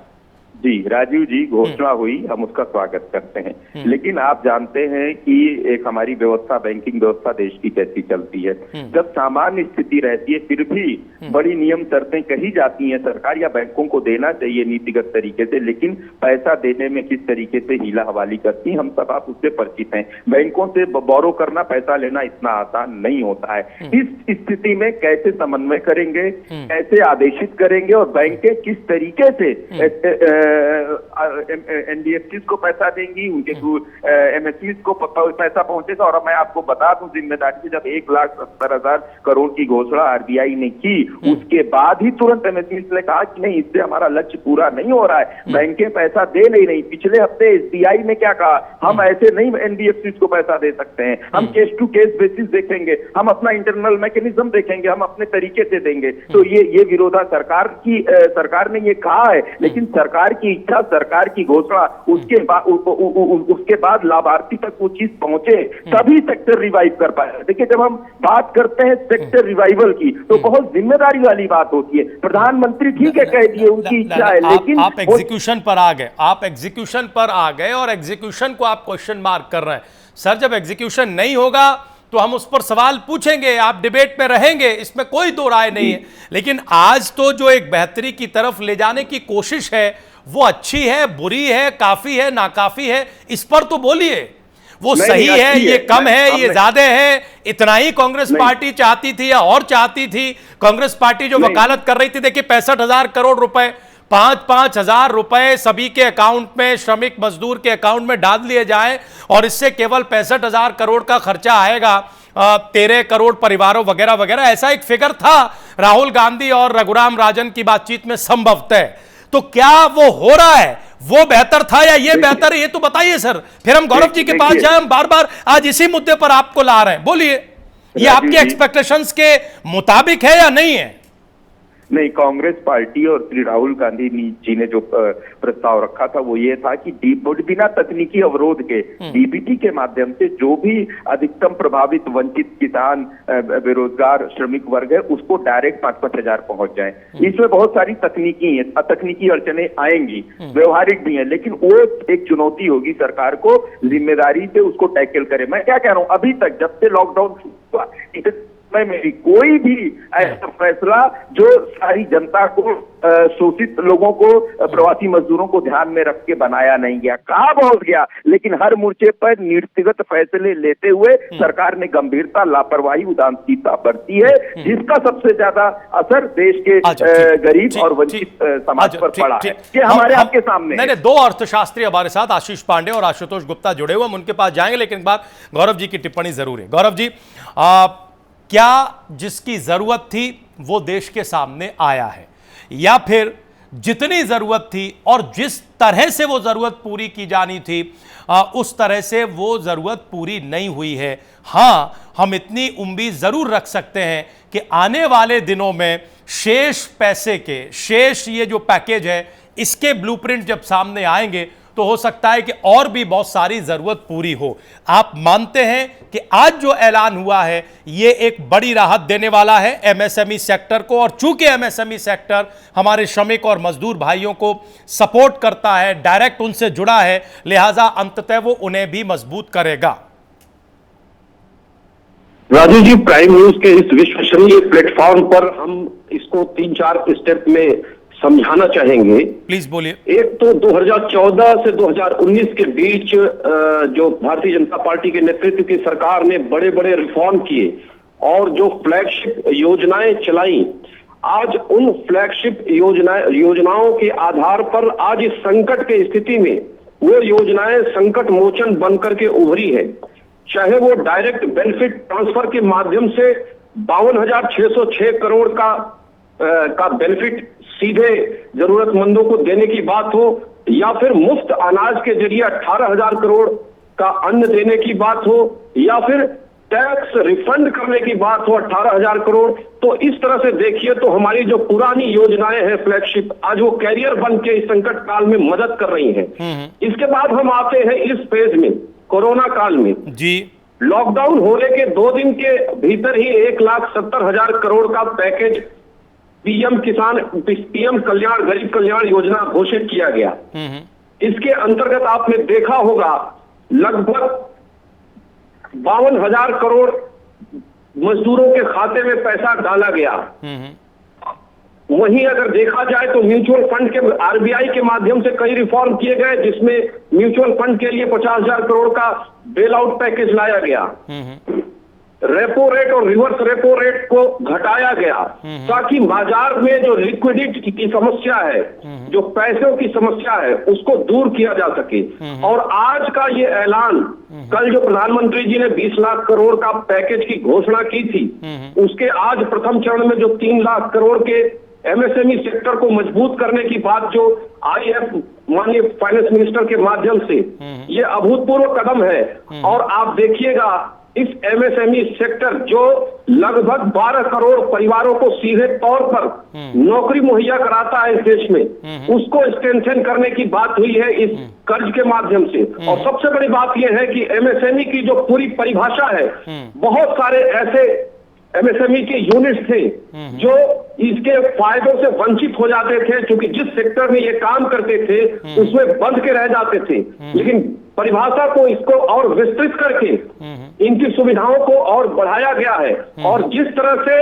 जी राजीव जी, घोषणा हुई, हम उसका स्वागत करते हैं, लेकिन आप जानते हैं कि एक हमारी व्यवस्था, बैंकिंग व्यवस्था देश की कैसी चलती है। जब सामान्य स्थिति रहती है फिर भी बड़ी नियम शर्तें कही जाती हैं, सरकार या बैंकों को देना चाहिए नीतिगत तरीके से, लेकिन पैसा देने में किस तरीके से हीला हवाली करती हैं, हम सब आप उससे परिचित हैं। बैंकों से बोरो करना, पैसा लेना इतना आसान नहीं होता है। इस स्थिति में कैसे समन्वय करेंगे, कैसे आदेशित करेंगे और बैंकें किस तरीके से एनबीएफसी को पैसा देंगी, उनके एमएससी को पैसा पहुंचेगा। और मैं आपको बता दूं जिम्मेदारी से, जब 1,70,000 करोड़ की घोषणा आरबीआई ने की, उसके बाद ही तुरंत एमएससी ने कहा कि नहीं, इससे हमारा लक्ष्य पूरा नहीं हो रहा है, बैंकें पैसा दे नहीं रही। पिछले हफ्ते एसबीआई ने क्या कहा, हम ऐसे नहीं एनबीएफसी को पैसा दे सकते हैं, हम केस टू केस बेसिस देखेंगे, हम अपना इंटरनल मैकेनिज्म देखेंगे, हम अपने तरीके से देंगे। तो ये विरोधा सरकार ने ये कहा है, लेकिन सरकार की इच्छा, सरकार की घोषणा, उसके बाद लाभार्थी तक वो चीज पहुंचे, तभी सेक्टर रिवाइव कर पाए। देखिए, जब हम बात करते हैं सेक्टर रिवाइवल की तो बहुत जिम्मेदारी वाली बात होती है। प्रधानमंत्री ठीक है कह दिए, उनकी इच्छा है, लेकिन आप एग्जीक्यूशन पर आ गए, आप एग्जीक्यूशन पर आ गए और एग्जीक्यूशन को आप क्वेश्चन मार्क कर रहे हैं। सर, जब एग्जीक्यूशन नहीं होगा तो हम उस पर सवाल पूछेंगे, आप डिबेट में रहेंगे, इसमें कोई दो राय नहीं है। लेकिन आज तो जो एक बेहतरी की तरफ ले जाने की कोशिश है वो अच्छी है, बुरी है, काफी है, नाकाफी है, इस पर तो बोलिए। वो सही है, ये कम है, ये ज्यादा है, इतना ही कांग्रेस पार्टी चाहती थी या और चाहती थी? कांग्रेस पार्टी जो वकालत कर रही थी, देखिए 65,000 करोड़ रुपए, 5-5 हजार रुपए सभी के अकाउंट में, श्रमिक मजदूर के अकाउंट में डाल लिए जाए और इससे केवल 65,000 करोड़ का खर्चा आएगा 13 करोड़ परिवारों वगैरह वगैरह, ऐसा एक फिगर था राहुल गांधी और रघुराम राजन की बातचीत में संभवतः। तो क्या वो हो रहा है, वो बेहतर था या ये बेहतर है, ये तो बताइए सर। फिर हम गौरव जी के पास जाए, हम बार बार आज इसी मुद्दे पर आपको ला रहे हैं, बोलिए ये आपके एक्सपेक्टेशंस के मुताबिक है या नहीं है? नहीं, कांग्रेस पार्टी और श्री राहुल गांधी जी ने जो प्रस्ताव रखा था वो ये था कि बिना तकनीकी अवरोध के डीबीटी के माध्यम से जो भी अधिकतम प्रभावित वंचित किसान, बेरोजगार, श्रमिक वर्ग है उसको डायरेक्ट 5-5 हजार पहुंच जाए। इसमें बहुत सारी तकनीकी अड़चने आएंगी, व्यवहारिक भी है, लेकिन वो एक चुनौती होगी सरकार को, जिम्मेदारी से उसको टैकल करे। मैं क्या कह रहा हूं, अभी तक जब से लॉकडाउन हुआ में भी कोई भी ऐसा फैसला जो सारी जनता को, शोषित लोगों को, प्रवासी मजदूरों को ध्यान में रख के बनाया नहीं गया। कहा बहुत गया, लेकिन हर मोर्चे पर नीतिगत फैसले लेते हुए सरकार ने गंभीरता, लापरवाही, उदासीनता बरती है, जिसका सबसे ज्यादा असर देश के गरीब और वंचित समाज पर पड़ा है। ये हमारे आपके सामने। नहीं, दो अर्थशास्त्री हमारे साथ, आशीष पांडे और आशुतोष गुप्ता जुड़े हुए, हम उनके पास जाएंगे, लेकिन एक बार गौरव जी की टिप्पणी जरूर है। गौरव जी, क्या जिसकी जरूरत थी वो देश के सामने आया है, या फिर जितनी जरूरत थी और जिस तरह से वो जरूरत पूरी की जानी थी उस तरह से वो जरूरत पूरी नहीं हुई है? हां, हम इतनी उम्मीद जरूर रख सकते हैं कि आने वाले दिनों में शेष पैसे के, शेष ये जो पैकेज है इसके ब्लूप्रिंट जब सामने आएंगे तो हो सकता है कि और भी बहुत सारी जरूरत पूरी हो। आप मानते हैं कि आज जो ऐलान हुआ है ये एक बड़ी राहत देने वाला है एमएसएमई सेक्टर को, और चूंकि एमएसएमई सेक्टर हमारे श्रमिक और मजदूर भाइयों को सपोर्ट करता है, डायरेक्ट उनसे जुड़ा है, लिहाजा अंततः वो उन्हें भी मजबूत करेगा। राजू जी, प्राइम न्यूज के इस विश्वसनीय प्लेटफॉर्म पर हम इसको 3-4 स्टेप में समझाना चाहेंगे। प्लीज बोलिए। एक तो 2014 से 2019 के बीच जो भारतीय जनता पार्टी के नेतृत्व की सरकार ने बड़े बड़े रिफॉर्म किए और जो फ्लैगशिप योजनाएं चलाई, आज उन फ्लैगशिप योजनाओं के आधार पर आज इस संकट के स्थिति में वो योजनाएं संकट मोचन बनकर के उभरी है। चाहे वो डायरेक्ट बेनिफिट ट्रांसफर के माध्यम से 52,606 करोड़ का बेनिफिट सीधे जरूरतमंदों को देने की बात हो, या फिर मुफ्त अनाज के जरिए 18,000 करोड़ का अन्न देने की बात हो, या फिर टैक्स रिफंड करने की बात हो 18,000 करोड़। तो इस तरह से देखिए तो हमारी जो पुरानी योजनाएं हैं फ्लैगशिप, आज वो कैरियर बन के इस संकट काल में मदद कर रही हैं। इसके बाद हम आते हैं इस फेज में, कोरोना काल में जी। लॉकडाउन होने के 2 दिन के भीतर ही 1,70,000 करोड़ का पैकेज पीएम कल्याण, गरीब कल्याण योजना घोषित किया गया। इसके अंतर्गत आपने देखा होगा लगभग 52,000 करोड़ मजदूरों के खाते में पैसा डाला गया। वहीं अगर देखा जाए तो म्यूचुअल फंड के, आरबीआई के माध्यम से कई रिफॉर्म किए गए, जिसमें म्यूचुअल फंड के लिए 50,000 करोड़ का बेल आउट पैकेज लाया गया। रेपो रेट और रिवर्स रेपो रेट को घटाया गया ताकि बाजार में जो लिक्विडिटी की समस्या है, जो पैसों की समस्या है, उसको दूर किया जा सके। और आज का ये ऐलान, कल जो प्रधानमंत्री जी ने 20 लाख करोड़ का पैकेज की घोषणा की थी, उसके आज प्रथम चरण में जो 3 लाख करोड़ के एमएसएमई सेक्टर को मजबूत करने की बात जो आईएफ माननीय फाइनेंस मिनिस्टर के माध्यम से, ये अभूतपूर्व कदम है। और आप देखिएगा इस एमएसएमई सेक्टर जो लगभग 12 करोड़ परिवारों को सीधे तौर पर नौकरी मुहैया कराता है इस देश में, उसको स्ट्रेंथन करने की बात हुई है इस कर्ज के माध्यम से। और सबसे बड़ी बात यह है कि एमएसएमई की जो पूरी परिभाषा है, बहुत सारे ऐसे एमएसएमई के यूनिट थे जो इसके फायदों से वंचित हो जाते थे, क्योंकि जिस सेक्टर में ये काम करते थे उसमें बंद के रह जाते थे। लेकिन परिभाषा को इसको और विस्तृत करके इनकी सुविधाओं को और बढ़ाया गया है। और जिस तरह से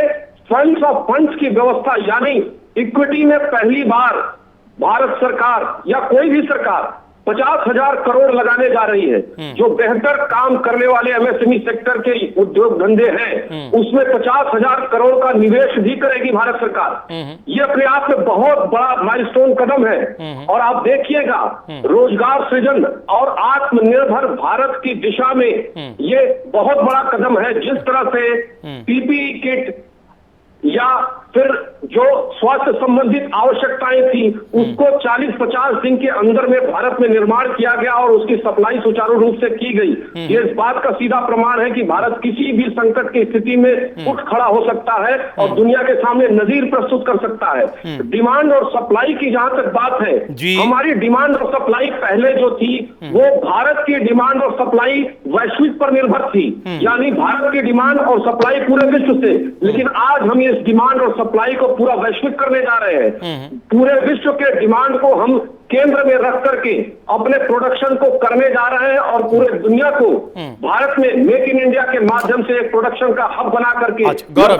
फंड्स ऑफ फंड्स की व्यवस्था, यानी इक्विटी में पहली बार भारत सरकार या कोई भी सरकार 50,000 करोड़ लगाने जा रही है, जो बेहतर काम करने वाले एमएसएमई सेक्टर के उद्योग धंधे हैं उसमें 50,000 करोड़ का निवेश भी करेगी भारत सरकार। ये अपने आप में बहुत बड़ा माइलस्टोन कदम है। और आप देखिएगा रोजगार सृजन और आत्मनिर्भर भारत की दिशा में ये बहुत बड़ा कदम है। जिस तरह से पीपीई किट या फिर जो स्वास्थ्य संबंधित आवश्यकताएं थी उसको 40-50 दिन के अंदर में भारत में निर्माण किया गया और उसकी सप्लाई सुचारू रूप से की गई। ये इस बात का सीधा प्रमाण है कि भारत किसी भी संकट की स्थिति में उठ खड़ा हो सकता है और दुनिया के सामने नजीर प्रस्तुत कर सकता है। डिमांड और सप्लाई की जहां तक बात है, हमारी डिमांड और सप्लाई पहले जो थी वो भारत की डिमांड और सप्लाई वैश्विक पर निर्भर थी, यानी भारत की डिमांड और सप्लाई पूरे विश्व से। लेकिन आज हम इस डिमांड और सप्लाई को पूरा वैश्विक करने जा रहे हैं। पूरे विश्व के डिमांड को हम केंद्र में रख करके अपने प्रोडक्शन को करने जा रहे हैं और पूरे दुनिया को भारत में मेक इन इंडिया के माध्यम से एक प्रोडक्शन का हब बना करके। गौरव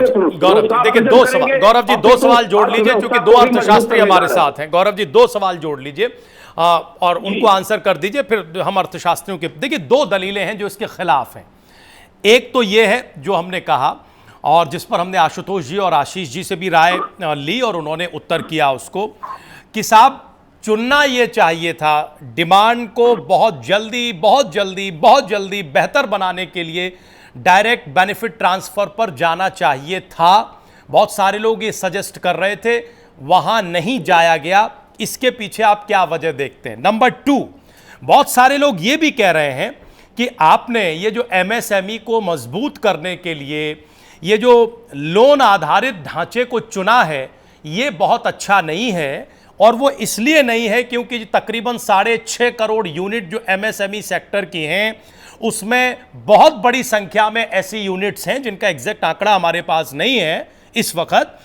देखिए, दो सवाल, गौरव जी 2 सवाल जोड़ लीजिए, क्योंकि 2 अर्थशास्त्री हमारे साथ हैं। गौरव जी 2 सवाल जोड़ लीजिए और उनको आंसर कर दीजिए, फिर हम अर्थशास्त्रियों के। देखिए 2 दलीलें हैं जो इसके खिलाफ हैं। एक तो ये है जो हमने कहा और जिस पर हमने आशुतोष जी और आशीष जी से भी राय ली और उन्होंने उत्तर किया उसको, कि साहब चुनना ये चाहिए था डिमांड को बहुत जल्दी बेहतर बनाने के लिए डायरेक्ट बेनिफिट ट्रांसफर पर जाना चाहिए था। बहुत सारे लोग ये सजेस्ट कर रहे थे, वहां नहीं जाया गया। इसके पीछे आप क्या वजह देखते हैं? नंबर 2, बहुत सारे लोग ये भी कह रहे हैं कि आपने ये जो एमएसएमई को मजबूत करने के लिए ये जो लोन आधारित ढांचे को चुना है ये बहुत अच्छा नहीं है। और वो इसलिए नहीं है क्योंकि तकरीबन 6.5 करोड़ यूनिट जो एमएसएमई सेक्टर की हैं उसमें बहुत बड़ी संख्या में ऐसी यूनिट्स हैं जिनका एग्जैक्ट आंकड़ा हमारे पास नहीं है इस वक्त,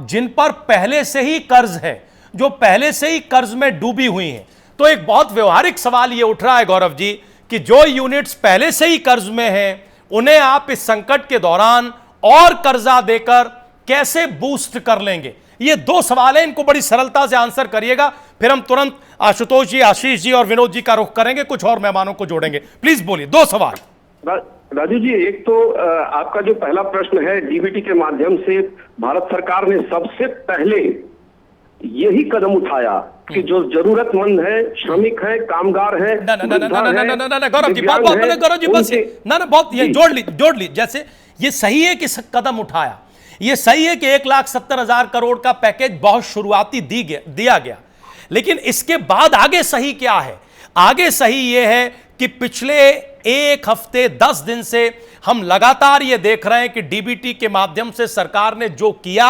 जिन पर पहले से ही कर्ज है, जो पहले से ही कर्ज में डूबी हुई हैं। तो एक बहुत व्यवहारिक सवाल ये उठ रहा है गौरव जी कि जो यूनिट्स पहले से ही कर्ज में हैं उन्हें आप इस संकट के दौरान और कर्जा देकर कैसे बूस्ट कर लेंगे? ये 2 सवाल हैं, इनको बड़ी सरलता से आंसर करिएगा, फिर हम तुरंत आशुतोष जी, आशीष जी और विनोद जी का रुख करेंगे, कुछ और मेहमानों को जोड़ेंगे। प्लीज बोलिए 2 सवाल। राजू जी, एक तो आपका जो पहला प्रश्न है, डीबीटी के माध्यम से भारत सरकार ने सबसे पहले यही कदम उठाया कि जो जरूरतमंद है, श्रमिक है, कामगार है, गौरव जी बस बहुत ये जोड़ ली। जैसे ये सही है कि कदम उठाया, ये सही है कि 1,70,000 करोड़ का पैकेज बहुत शुरुआती दिया गया, लेकिन इसके बाद आगे सही क्या है? आगे सही ये है कि पिछले 1 हफ्ते 10 दिन से हम लगातार ये देख रहे हैं कि डीबीटी के माध्यम से सरकार ने जो किया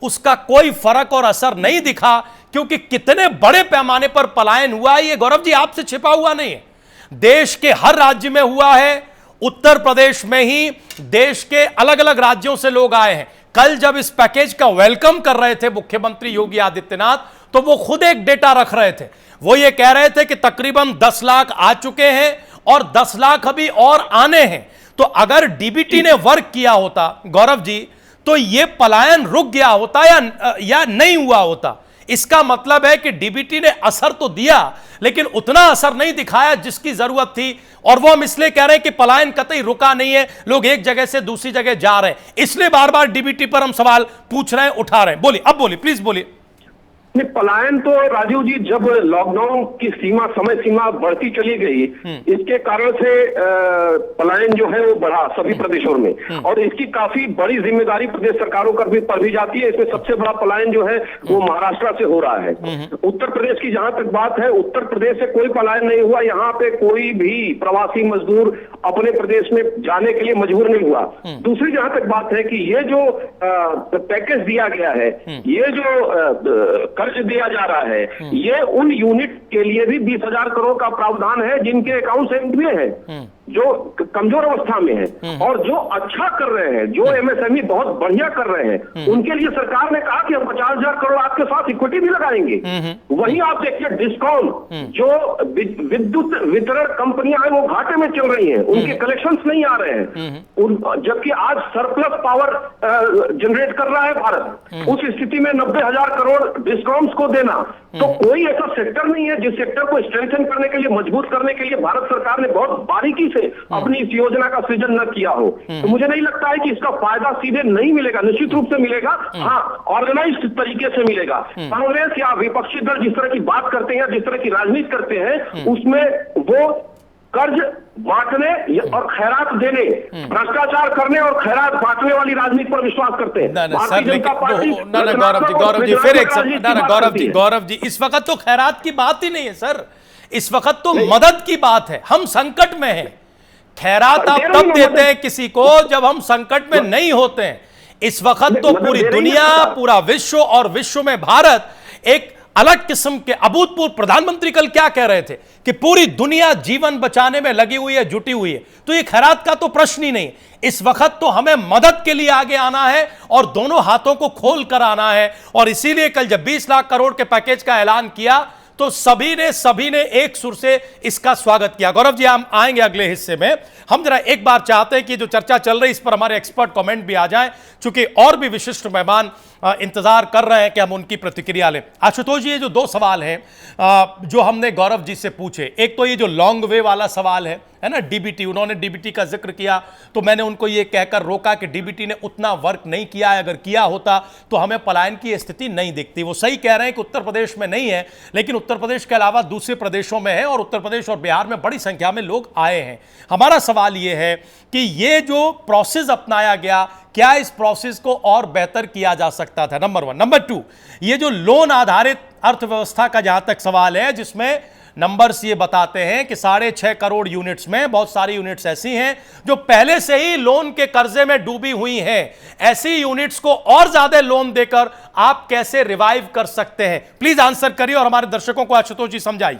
उसका कोई फर्क और असर नहीं दिखा, क्योंकि कितने बड़े पैमाने पर पलायन हुआ है ये गौरव जी आपसे छिपा हुआ नहीं है। देश के हर राज्य में हुआ है, उत्तर प्रदेश में ही देश के अलग अलग राज्यों से लोग आए हैं। कल जब इस पैकेज का वेलकम कर रहे थे मुख्यमंत्री योगी आदित्यनाथ, तो वो खुद एक डेटा रख रहे थे। वो ये कह रहे थे कि तकरीबन 10 लाख आ चुके हैं और 10 लाख अभी और आने हैं। तो अगर डीबीटी ने वर्क किया होता गौरव जी, तो ये पलायन रुक गया होता या नहीं हुआ होता। इसका मतलब है कि डीबीटी ने असर तो दिया लेकिन उतना असर नहीं दिखाया जिसकी जरूरत थी, और वो हम इसलिए कह रहे हैं कि पलायन कतई रुका नहीं है, लोग एक जगह से दूसरी जगह जा रहे हैं, इसलिए बार बार डीबीटी पर हम सवाल पूछ रहे हैं, उठा रहे हैं। बोलिए, अब बोलिए, प्लीज बोलिए। नहीं, पलायन तो राजीव जी जब लॉकडाउन की समय सीमा बढ़ती चली गई, इसके कारण से पलायन जो है वो बढ़ा सभी प्रदेशों में, और इसकी काफी बड़ी जिम्मेदारी प्रदेश सरकारों पर भी जाती है। इसमें सबसे बड़ा पलायन जो है वो महाराष्ट्र से हो रहा है। उत्तर प्रदेश की जहां तक बात है, उत्तर प्रदेश से कोई पलायन नहीं हुआ। यहाँ पे कोई भी प्रवासी मजदूर अपने प्रदेश में जाने के लिए मजबूर नहीं हुआ। दूसरी जहां तक बात है कि ये जो पैकेज दिया गया है, ये जो कर्ज दिया जा रहा है, ये उन यूनिट के लिए भी 20,000 करोड़ का प्रावधान है जिनके अकाउंट एमपीए है, जो कमजोर अवस्था में है, और जो अच्छा कर रहे हैं, जो एमएसएमई बहुत बढ़िया कर रहे हैं, उनके लिए सरकार ने कहा कि हम 50,000 करोड़ आपके साथ इक्विटी भी लगाएंगे। वहीं आप देखिए डिस्कॉम, जो विद्युत वितरण कंपनियां हैं, वो घाटे में चल रही हैं, उनके कलेक्शंस नहीं आ रहे हैं, जबकि आज सरप्लस पावर जनरेट कर रहा है भारत। उस स्थिति में 90,000 करोड़ डिस्कॉम्स को देना, तो कोई ऐसा सेक्टर नहीं है जिस सेक्टर को स्ट्रेंथन करने के लिए, मजबूत करने के लिए भारत सरकार ने बहुत बारीकी से अपनी इस योजना का सृजन न किया हो। तो मुझे नहीं लगता है कि इसका फायदा सीधे नहीं मिलेगा, निश्चित रूप से मिलेगा, हाँ ऑर्गेनाइज्ड तरीके से मिलेगा। कांग्रेस या विपक्षी दल जिस तरह की बात करते हैं, जिस तरह की राजनीति करते हैं, उसमें वो कर्ज बांटने और खैरात देने, भ्रष्टाचार करने और खैरात बांटने वाली राजनीति पर विश्वास करते हैं। गौरव जी, इस वक्त तो खैरात की बात ही नहीं है सर, इस वक्त तो मदद की बात है। हम संकट में हैं, खैरात आप तब देते हैं किसी को जब हम संकट में नहीं होते हैं। इस वक्त तो पूरी दुनिया, पूरा विश्व और विश्व में भारत एक अलग किस्म के अभूतपूर्व, प्रधानमंत्री कल क्या कह रहे थे कि पूरी दुनिया जीवन बचाने में लगी हुई है, जुटी हुई है, तो ये खैरात का तो प्रश्न ही नहीं। इस वक्त तो हमें मदद के लिए आगे आना है और दोनों हाथों को खोल कर आना है। और इसीलिए कल जब 20 लाख करोड़ के पैकेज का ऐलान किया तो सभी ने एक सुर से इसका स्वागत किया। गौरव जी, हम आएंगे अगले हिस्से में। हम जरा एक बार चाहते हैं कि जो चर्चा चल रही इस पर हमारे एक्सपर्ट कमेंट भी आ जाएं, चूंकि और भी विशिष्ट मेहमान इंतजार कर रहे हैं कि हम उनकी प्रतिक्रिया लें। आशुतोष जी, ये जो दो सवाल हैं जो हमने गौरव जी से पूछे, एक तो ये जो लॉन्ग वे वाला सवाल है ना, डीबीटी, उन्होंने डीबीटी का जिक्र किया तो मैंने उनको ये कहकर रोका कि डीबीटी ने उतना वर्क नहीं किया है, अगर किया होता तो हमें पलायन की स्थिति नहीं दिखती। वो सही कह रहे हैं कि उत्तर प्रदेश में नहीं है, लेकिन उत्तर प्रदेश के अलावा दूसरे प्रदेशों में है और उत्तर प्रदेश और बिहार में बड़ी संख्या में लोग आए हैं। हमारा सवाल ये है कि ये जो प्रोसेस अपनाया गया, क्या इस प्रोसेस को और बेहतर किया जा सकता था? नंबर 1। नंबर 2, ये जो लोन आधारित अर्थव्यवस्था का जहां तक सवाल है, जिसमें नंबर्स ये बताते हैं कि 6.5 करोड़ यूनिट्स में बहुत सारी यूनिट्स ऐसी हैं जो पहले से ही लोन के कर्जे में डूबी हुई हैं। ऐसी यूनिट्स को और ज्यादा लोन देकर आप कैसे रिवाइव कर सकते हैं? प्लीज आंसर करिए और हमारे दर्शकों को आशुतोष जी समझाइए।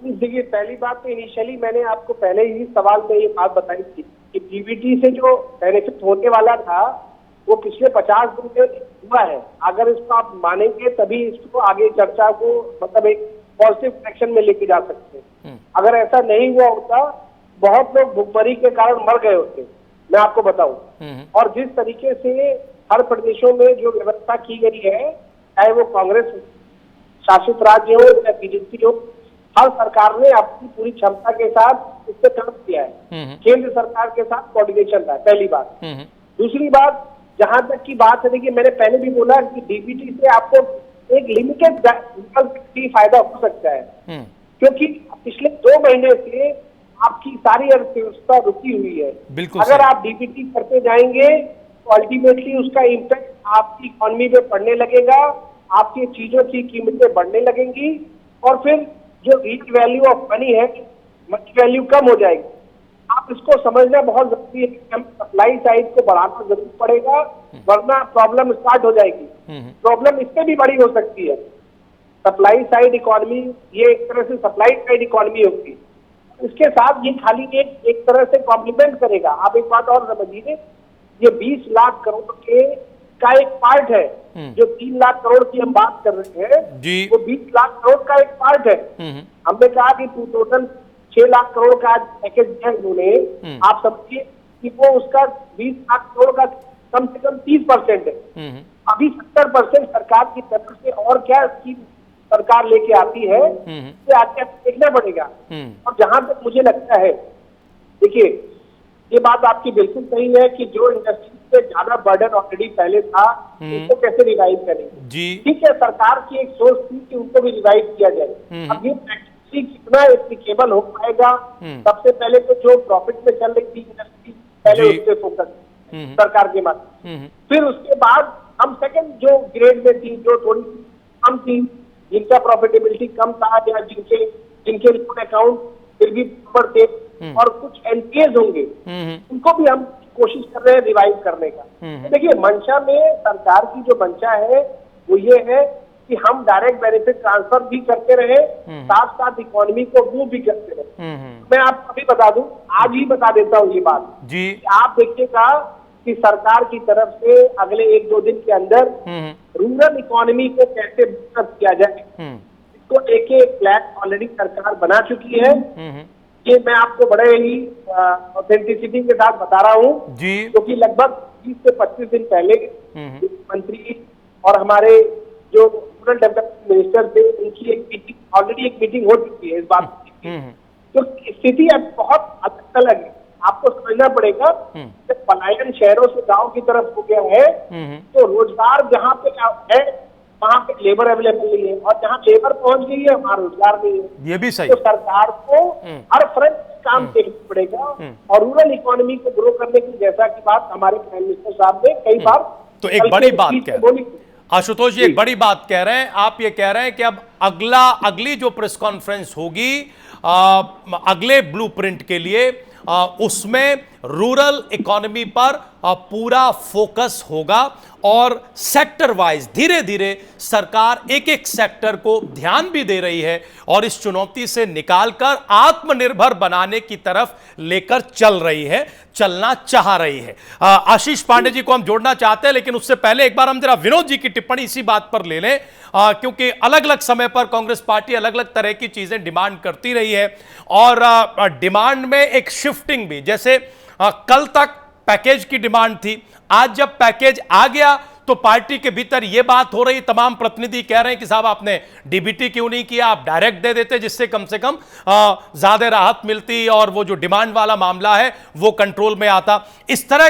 देखिए, पहली बात तो इनिशियली मैंने आपको पहले ही सवाल में ये बात बताई थी कि डीबीटी से जो बेनिफिट होने वाला था वो पिछले 50 दिन में हुआ है। अगर इसको आप मानेंगे तभी इसको आगे चर्चा को मतलब एक पॉजिटिव डायरेक्शन में लेके जा सकते हैं। अगर ऐसा नहीं हुआ होता, बहुत लोग भुखमरी के कारण मर गए होते, मैं आपको बताऊं। और जिस तरीके से हर प्रदेशों में जो व्यवस्था की गई है, चाहे वो कांग्रेस शासित राज्य हो या बीजेपी हो, हर सरकार ने अपनी पूरी क्षमता के साथ इस पे काम किया है। केंद्र सरकार के साथ कोऑर्डिनेशन था, पहली बात। दूसरी बात, जहां तक की बात है, देखिए मैंने पहले भी बोला कि डीबीटी से आपको एक लिमिटेड फायदा हो सकता है, क्योंकि पिछले 2 महीने से आपकी सारी अर्थव्यवस्था रुकी हुई है। अगर आप डीबीटी करते जाएंगे तो अल्टीमेटली उसका इम्पैक्ट आपकी इकोनॉमी पे पड़ने लगेगा, आपकी चीजों की कीमतें बढ़ने लगेंगी और फिर जो रियल वैल्यू ऑफ मनी है, मनी वैल्यू कम हो जाएगी। आप इसको समझना बहुत जरूरी है कि हमें सप्लाई साइड को बढ़ाना जरूर पड़ेगा, वरना प्रॉब्लम स्टार्ट हो जाएगी। प्रॉब्लम इससे भी बड़ी हो सकती है। सप्लाई साइड इकोनॉमी, ये एक तरह से सप्लाई साइड इकोनॉमी होगी। इसके साथ ये खाली एक तरह से कॉम्प्लीमेंट करेगा। आप एक बात और समझिए, ये 20 लाख करोड़ के का एक पार्ट है। जो 3 लाख करोड़ की हम बात कर रहे हैं, वो 20 लाख करोड़ का एक पार्ट है। हमने कहा कि टोटल 6 लाख करोड़ का पैकेज दिया इन्होंने। आप समझिए कि वो उसका 20 लाख करोड़ का कम से कम 30% है। अभी 70% सरकार की तरफ से और क्या स्कीम सरकार लेके आती है, इसे आगे देखना पड़ेगा। और जहां तक मुझे लगता है, देखिए ये बात आपकी बिल्कुल सही है कि जो इंडस्ट्री पे ज्यादा बर्डन ऑलरेडी पहले था, उसको कैसे रिवाइव करेंगे जी। ठीक है, सरकार की एक सोच थी कि उनको भी रिवाइव किया जाए। अब ये प्रैक्टिकली कितना एप्लीकेबल हो पाएगा, सबसे पहले तो जो प्रॉफिट में चल रही थी इंडस्ट्री पहले जी। उस पर फोकस सरकार के माध्यम, फिर उसके बाद हम सेकंड जो ग्रेड में थी, जो थोड़ी कम थी, जिनका प्रॉफिटेबिलिटी कम था या जिनके लोन अकाउंट फिर भी ऊपर थे और कुछ एनपीएस होंगे, उनको भी हम कोशिश कर रहे हैं रिवाइव करने का। तो देखिए, मंशा में सरकार की जो मंशा है वो ये है कि हम डायरेक्ट बेनिफिट ट्रांसफर भी करते रहे, साथ साथ इकोनॉमी को मूव भी करते रहे। मैं आपको अभी बता दूं, आज ही बता देता हूँ ये बात जी। कि आप देखिएगा कि सरकार की तरफ से अगले 1-2 दिन के अंदर रूरल इकोनॉमी को कैसे बूस्टअप किया जाए, इसको लेके एक प्लान ऑलरेडी सरकार बना चुकी है। ये मैं आपको बड़े ही ऑथेंटिसिटी के साथ बता रहा हूँ जी, क्योंकि लगभग 20 से 25 दिन पहले मंत्री और हमारे जो रूरल डेवलपमेंट मिनिस्टर थे, उनकी एक मीटिंग हो चुकी है इस बात की। तो स्थिति अब बहुत अलग अलग है, आपको समझना पड़ेगा। जब पलायन शहरों से गांव की तरफ हो गया है, तो रोजगार जहाँ पे है वहाँ पे लेबर अवेलेबल नहीं है, और जहाँ लेबर पहुंच गई है वहाँ रोजगार नहीं है। ये भी सही। तो सरकार को हर फ्रंट काम देखना पड़ेगा और रूरल इकोनॉमी को ग्रो करने की, जैसा की बात हमारे प्राइम मिनिस्टर साहब ने कई बार तो एक बड़ी बात कह रहे हैं आशुतोष जी, एक बड़ी बात कह रहे हैं आप। ये कह रहे हैं कि अब अगली जो प्रेस कॉन्फ्रेंस होगी अगले ब्लूप्रिंट के लिए, उसमें रूरल इकोनॉमी पर पूरा फोकस होगा और सेक्टर वाइज धीरे धीरे सरकार एक एक सेक्टर को ध्यान भी दे रही है और इस चुनौती से निकालकर आत्मनिर्भर बनाने की तरफ लेकर चल रही है, चलना चाह रही है। आशीष पांडे जी को हम जोड़ना चाहते हैं, लेकिन उससे पहले एक बार हम जरा विनोद जी की टिप्पणी इसी बात पर ले लें, क्योंकि अलग अलग समय पर कांग्रेस पार्टी अलग अलग तरह की चीजें डिमांड करती रही है और डिमांड में एक शिफ्टिंग भी, जैसे कल तक पैकेज की डिमांड थी, आज जब पैकेज आ गया तो पार्टी के भीतर यह बात हो रही, तमाम प्रतिनिधि कह रहे हैं कि साहब आपने डीबीटी क्यों नहीं किया, आप डायरेक्ट दे देते जिससे कम से कम ज्यादा राहत मिलती और वो जो डिमांड वाला मामला है वो कंट्रोल में आता। इस तरह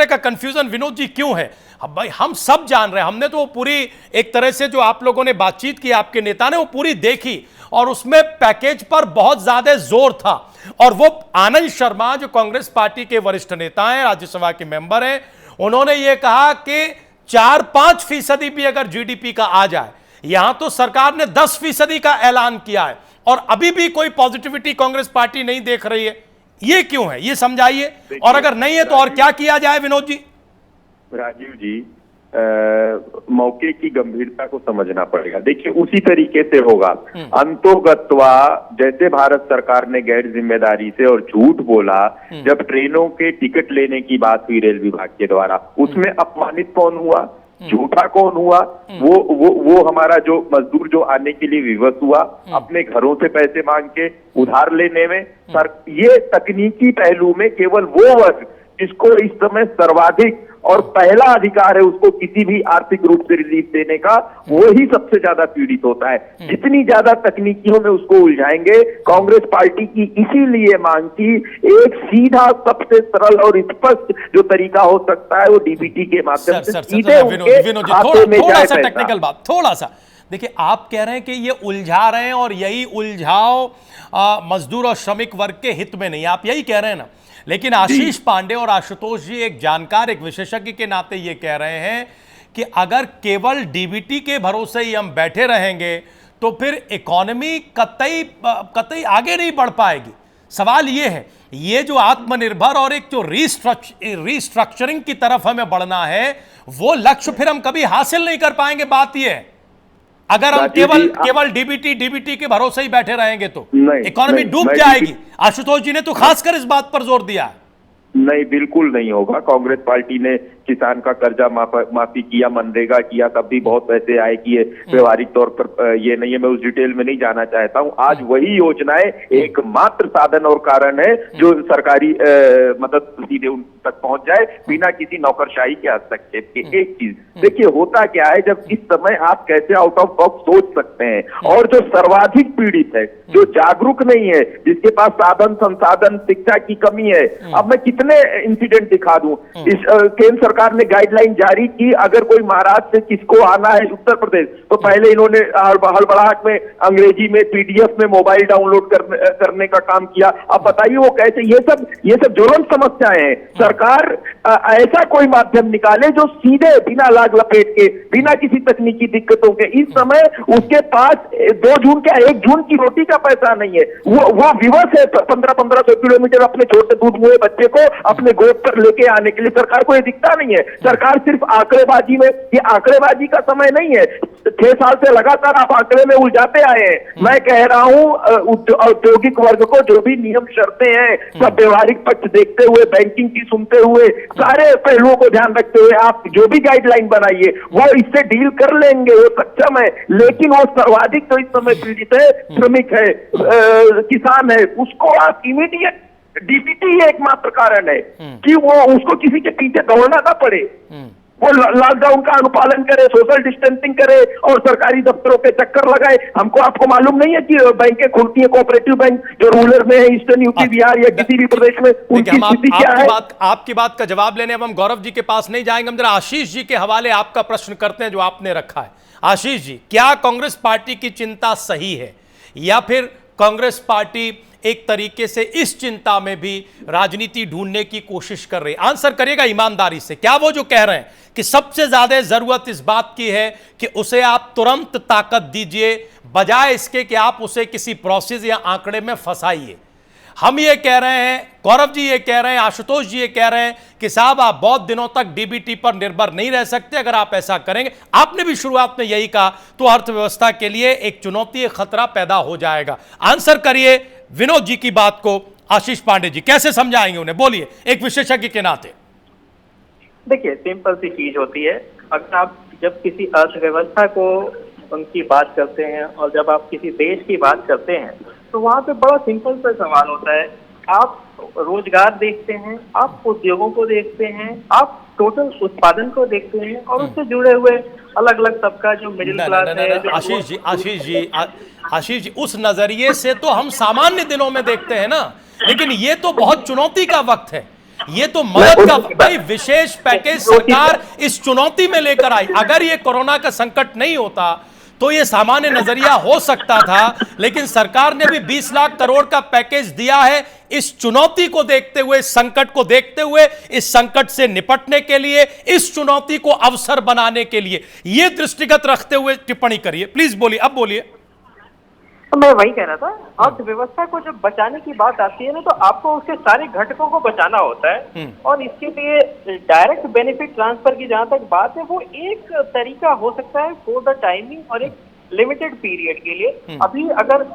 का कंफ्यूजन विनोद जी क्यों है? भाई हम सब जान रहे हैं, हमने तो पूरी एक तरह से जो आप लोगों ने बातचीत की, आपके नेता ने वो पूरी देखी और उसमें पैकेज पर बहुत ज्यादा जोर था और वो आनंद शर्मा जो कांग्रेस पार्टी के वरिष्ठ नेता हैं, राज्यसभा के मेंबर हैं, उन्होंने ये कहा कि 4-5% भी अगर जीडीपी का आ जाए, यहां तो सरकार ने 10% का ऐलान किया है और अभी भी कोई पॉजिटिविटी कांग्रेस पार्टी नहीं देख रही है। ये क्यों है, ये समझाइए, और अगर नहीं है तो और क्या किया जाए विनोद जी? राजीव जी, मौके की गंभीरता को समझना पड़ेगा। देखिए, उसी तरीके से होगा अंतोगत्वा, जैसे भारत सरकार ने गैर जिम्मेदारी से और झूठ बोला जब ट्रेनों के टिकट लेने की बात हुई रेल विभाग के द्वारा, उसमें अपमानित कौन हुआ, झूठा कौन हुआ? वो हमारा जो मजदूर जो आने के लिए विवश हुआ, अपने घरों से पैसे मांग के उधार लेने में। ये तकनीकी पहलू में केवल वो वर्ग जिसको इस समय सर्वाधिक और पहला अधिकार है उसको किसी भी आर्थिक रूप से रिलीफ देने का, वो ही सबसे ज्यादा पीड़ित होता है। जितनी ज्यादा तकनीकियों में उसको उलझाएंगे, कांग्रेस पार्टी की इसीलिए मांग थी एक सीधा सबसे सरल और स्पष्ट जो तरीका हो सकता है वो डीबीटी के माध्यम से सीधे उनके खाते में जाए पैसा। टेक्निकल बात थोड़ा सा देखिए, आप कह रहे हैं कि ये उलझा रहे हैं और यही उलझाव मजदूर और श्रमिक वर्ग के हित में नहीं, आप यही कह रहे हैं ना। लेकिन आशीष पांडे और आशुतोष जी एक जानकार, एक विशेषज्ञ के नाते ये कह रहे हैं कि अगर केवल डीबीटी के भरोसे ही हम बैठे रहेंगे तो फिर इकोनॉमी कतई आगे नहीं बढ़ पाएगी। सवाल ये है, ये जो आत्मनिर्भर और एक जो रीस्ट्रक्चरिंग की तरफ हमें बढ़ना है, वो लक्ष्य फिर हम कभी हासिल नहीं कर पाएंगे। बात ये है, अगर हम केवल डीबीटी के भरोसे ही बैठे रहेंगे तो इकोनॉमी डूब जाएगी। आशुतोष जी ने तो खासकर इस बात पर जोर दिया है। नहीं, बिल्कुल नहीं होगा। कांग्रेस पार्टी ने किसान का कर्जा माफी किया, मनरेगा किया, तब भी बहुत पैसे आए कि ये व्यवहारिक तौर पर ये नहीं है, मैं उस डिटेल में नहीं जाना चाहता हूं। आज वही योजनाएं एकमात्र साधन और कारण है जो सरकारी मदद सीधे उन तक पहुंच जाए बिना किसी नौकरशाही के हस्तक्षेप के। एक चीज देखिए, होता क्या है, जब इस समय आप कैसे आउट ऑफ बॉक्स सोच सकते हैं, और जो सर्वाधिक पीड़ित है, जो जागरूक नहीं है, जिसके पास साधन संसाधन शिक्षा की कमी है। अब मैं कितने इंसिडेंट दिखा दूं। इस केंद्र सरकार ने गाइडलाइन जारी की, अगर कोई महाराष्ट्र से किसको आना है उत्तर प्रदेश, तो पहले इन्होंने हड़बड़ाहट में अंग्रेजी में पीडीएफ में मोबाइल डाउनलोड करने का काम किया। अब बताइए वो कैसे, ये सब ज्वलंत समस्याएं हैं। सरकार ऐसा कोई माध्यम निकाले जो सीधे बिना लाग लपेट के, बिना किसी तकनीकी दिक्कतों के, इस समय उसके पास 2 जून क्या 1 जून की रोटी का पैसा नहीं है, वो विवश है 1500 किलोमीटर अपने छोटे दूध मुहे बच्चे को अपने गोद पर लेके आने के लिए। सरकार को ये दिखता नहीं है। सरकार सिर्फ आंकड़ेबाजी में, ये आंकड़ेबाजी का समय नहीं है। 6 साल से लगातार आप आंकड़े में उलझाते आए हैं। मैं कह रहा हूं औद्योगिक वर्ग को जो भी नियम शर्तें हैं, सब व्यवहारिक पक्ष देखते हुए, बैंकिंग की सुनते हुए, सारे पहलुओं को ध्यान रखते हुए आप जो भी गाइडलाइन बनाइए वो इससे डील कर लेंगे, वो सक्षम है। लेकिन वो सर्वाधिक तो इस समय पीड़ित है, श्रमिक है, किसान है, उसको आप इमीडिएट डीबीटी एकमात्र कारण है कि वो उसको किसी के पीछे दौड़ना ना पड़े। वो लॉकडाउन का अनुपालन करे, सोशल डिस्टेंसिंग करे और सरकारी दफ्तरों के चक्कर लगाए। आपको मालूम नहीं है कि बैंकें खुलती है, कोऑपरेटिव बैंक जो रूरल में है, ईस्टर्न यूपी बिहार या किसी भी प्रदेश में, उनकी स्थिति क्या है? आपकी बात का जवाब लेने अब हम गौरव जी के पास नहीं जाएंगे, हम जरा आशीष जी के हवाले आपका प्रश्न करते हैं जो आपने रखा है। आशीष जी, क्या कांग्रेस पार्टी की चिंता सही है, या फिर कांग्रेस पार्टी एक तरीके से इस चिंता में भी राजनीति ढूंढने की कोशिश कर रही है? आंसर करिएगा ईमानदारी से। क्या वो जो कह रहे हैं कि सबसे ज्यादा जरूरत इस बात की है कि उसे आप तुरंत ताकत दीजिए, बजाय इसके कि आप उसे किसी प्रोसेस या आंकड़े में फंसाइए? हम ये कह रहे हैं, गौरव जी ये कह रहे हैं, आशुतोष जी ये कह रहे हैं कि साहब आप बहुत दिनों तक डीबीटी पर निर्भर नहीं रह सकते। अगर आप ऐसा करेंगे, आपने भी शुरुआत में यही कहा, तो अर्थव्यवस्था के लिए एक चुनौती, एक खतरा पैदा हो जाएगा। आंसर करिए विनोद जी की बात को। आशीष पांडे जी कैसे समझाएंगे उन्हें, बोलिए एक विशेषज्ञ के नाते। देखिए, सिंपल सी चीज होती है, अगर आप जब किसी अर्थव्यवस्था को उनकी बात करते हैं और जब आप किसी देश की बात करते हैं, तो वहाँ पे बड़ा सिंपल सा सवाल होता है। आप रोजगार देखते हैं, आप उद्योगों को देखते हैं, आप टोटल उत्पादन को देखते हैं, और उससे जुड़े हुए अलग अलग तबका जो मिडिल क्लास है। आशीष जी उस नजरिए से तो हम सामान्य दिनों में देखते हैं ना, लेकिन ये तो बहुत चुनौती का वक्त है, ये तो मदद का भाई विशेष पैकेज सरकार इस चुनौती में लेकर आई। अगर ये कोरोना का संकट नहीं होता तो ये सामान्य नजरिया हो सकता था, लेकिन सरकार ने भी 20 लाख करोड़ का पैकेज दिया है इस चुनौती को देखते हुए, इस संकट को देखते हुए, इस संकट से निपटने के लिए, इस चुनौती को अवसर बनाने के लिए। ये दृष्टिगत रखते हुए टिप्पणी करिए, प्लीज बोलिए, अब बोलिए। तो मैं वही कह रहा था, अर्थव्यवस्था को जब बचाने की बात आती है ना, तो आपको उसके सारे घटकों को बचाना होता है, और इसके लिए डायरेक्ट बेनिफिट ट्रांसफर की जहां तक बात है, वो एक तरीका हो सकता है फॉर द टाइमिंग और एक लिमिटेड पीरियड के लिए। अभी अगर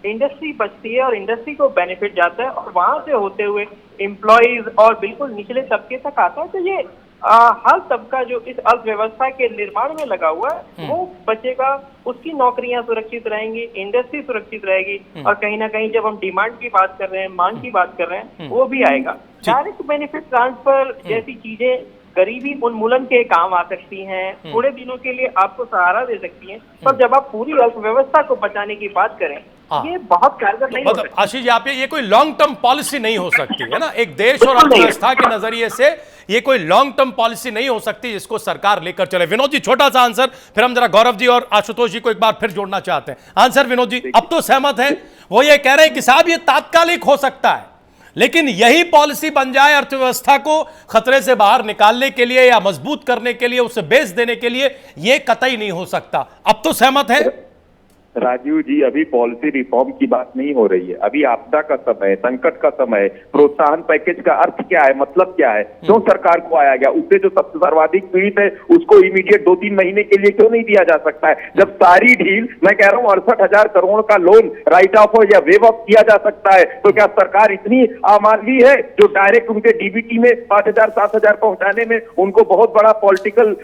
इंडस्ट्री बचती है और इंडस्ट्री को बेनिफिट जाता है और वहां से होते हुए एम्प्लॉइज और बिल्कुल निचले तबके तक आता है, तो ये हर तबका जो इस अर्थव्यवस्था के निर्माण में लगा हुआ है वो बचेगा, उसकी नौकरियां सुरक्षित रहेंगी, इंडस्ट्री सुरक्षित रहेगी, और कहीं ना कहीं जब हम डिमांड की बात कर रहे हैं, मांग की बात कर रहे हैं, वो भी आएगा। डायरेक्ट बेनिफिट ट्रांसफर जैसी चीजें गरीबी उन्मूलन के काम आ सकती हैं, थोड़े दिनों के लिए आपको सहारा दे सकती हैं, पर जब आप पूरी अर्थव्यवस्था को बचाने की बात करें, ये बहुत कारगर नहीं हो सकती। आशीष जी, आप ये कोई लॉन्ग टर्म पॉलिसी नहीं हो सकती है ना, एक देश और अर्थव्यवस्था के नजरिए से ये कोई लॉन्ग टर्म पॉलिसी नहीं हो सकती जिसको सरकार लेकर चले। विनोद जी छोटा सा आंसर, फिर हम जरा गौरव जी और आशुतोष जी को एक बार फिर जोड़ना चाहते हैं। आंसर विनोद जी, अब तो सहमत है, वो ये कह रहे हैं कि साहब ये तात्कालिक हो सकता है, लेकिन यही पॉलिसी बन जाए अर्थव्यवस्था को खतरे से बाहर निकालने के लिए या मजबूत करने के लिए, उसे बेच देने के लिए, यह कतई नहीं हो सकता। अब तो सहमत है? राजीव जी, अभी पॉलिसी रिफॉर्म की बात नहीं हो रही है। अभी आपदा का समय है, संकट का समय है। प्रोत्साहन पैकेज का अर्थ क्या है, मतलब क्या है, क्यों सरकार को आया गया? उससे जो सबसे सर्वाधिक पीड़ित है उसको इमीडिएट 2-3 महीने के लिए क्यों नहीं दिया जा सकता है? जब सारी डील, मैं कह रहा हूँ 68,000 करोड़ का लोन राइट ऑफ या वेव ऑफ किया जा सकता है, तो क्या सरकार इतनी अमानवीय है जो डायरेक्ट उनके डीबीटी में 5,000-7,000 पहुंचाने में उनको बहुत बड़ा पॉलिटिकल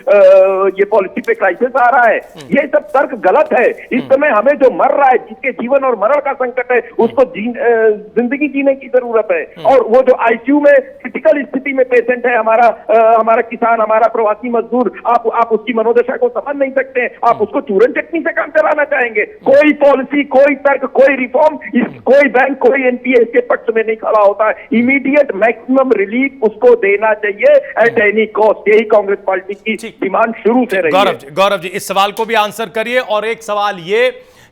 ये पॉलिसी पे क्राइसिस आ रहा है? ये सब तर्क गलत है। इस समय हमें जो मर रहा है, जिसके जीवन और मरण का संकट है, उसको जिंदगी जीने की जरूरत है। और वो जो आईसीयू में क्रिटिकल स्थिति में पेशेंट है, हमारा किसान, हमारा प्रवासी मजदूर, आप उसकी मनोदशा को समझ नहीं सकते हैं। आप उसको चूरन चटनी से काम चलाना चाहेंगे? कोई पॉलिसी, कोई तर्क, कोई रिफॉर्म, कोई बैंक, कोई एनपीए इसके पक्ष में नहीं खड़ा होता है। इमीडिएट मैक्सिमम रिलीफ उसको देना चाहिए एट एनी कॉस्ट। यही कांग्रेस पार्टी की डिमांड शुरू से रही है। गौरव जी, इस सवाल को भी आंसर करिए। और एक सवाल ये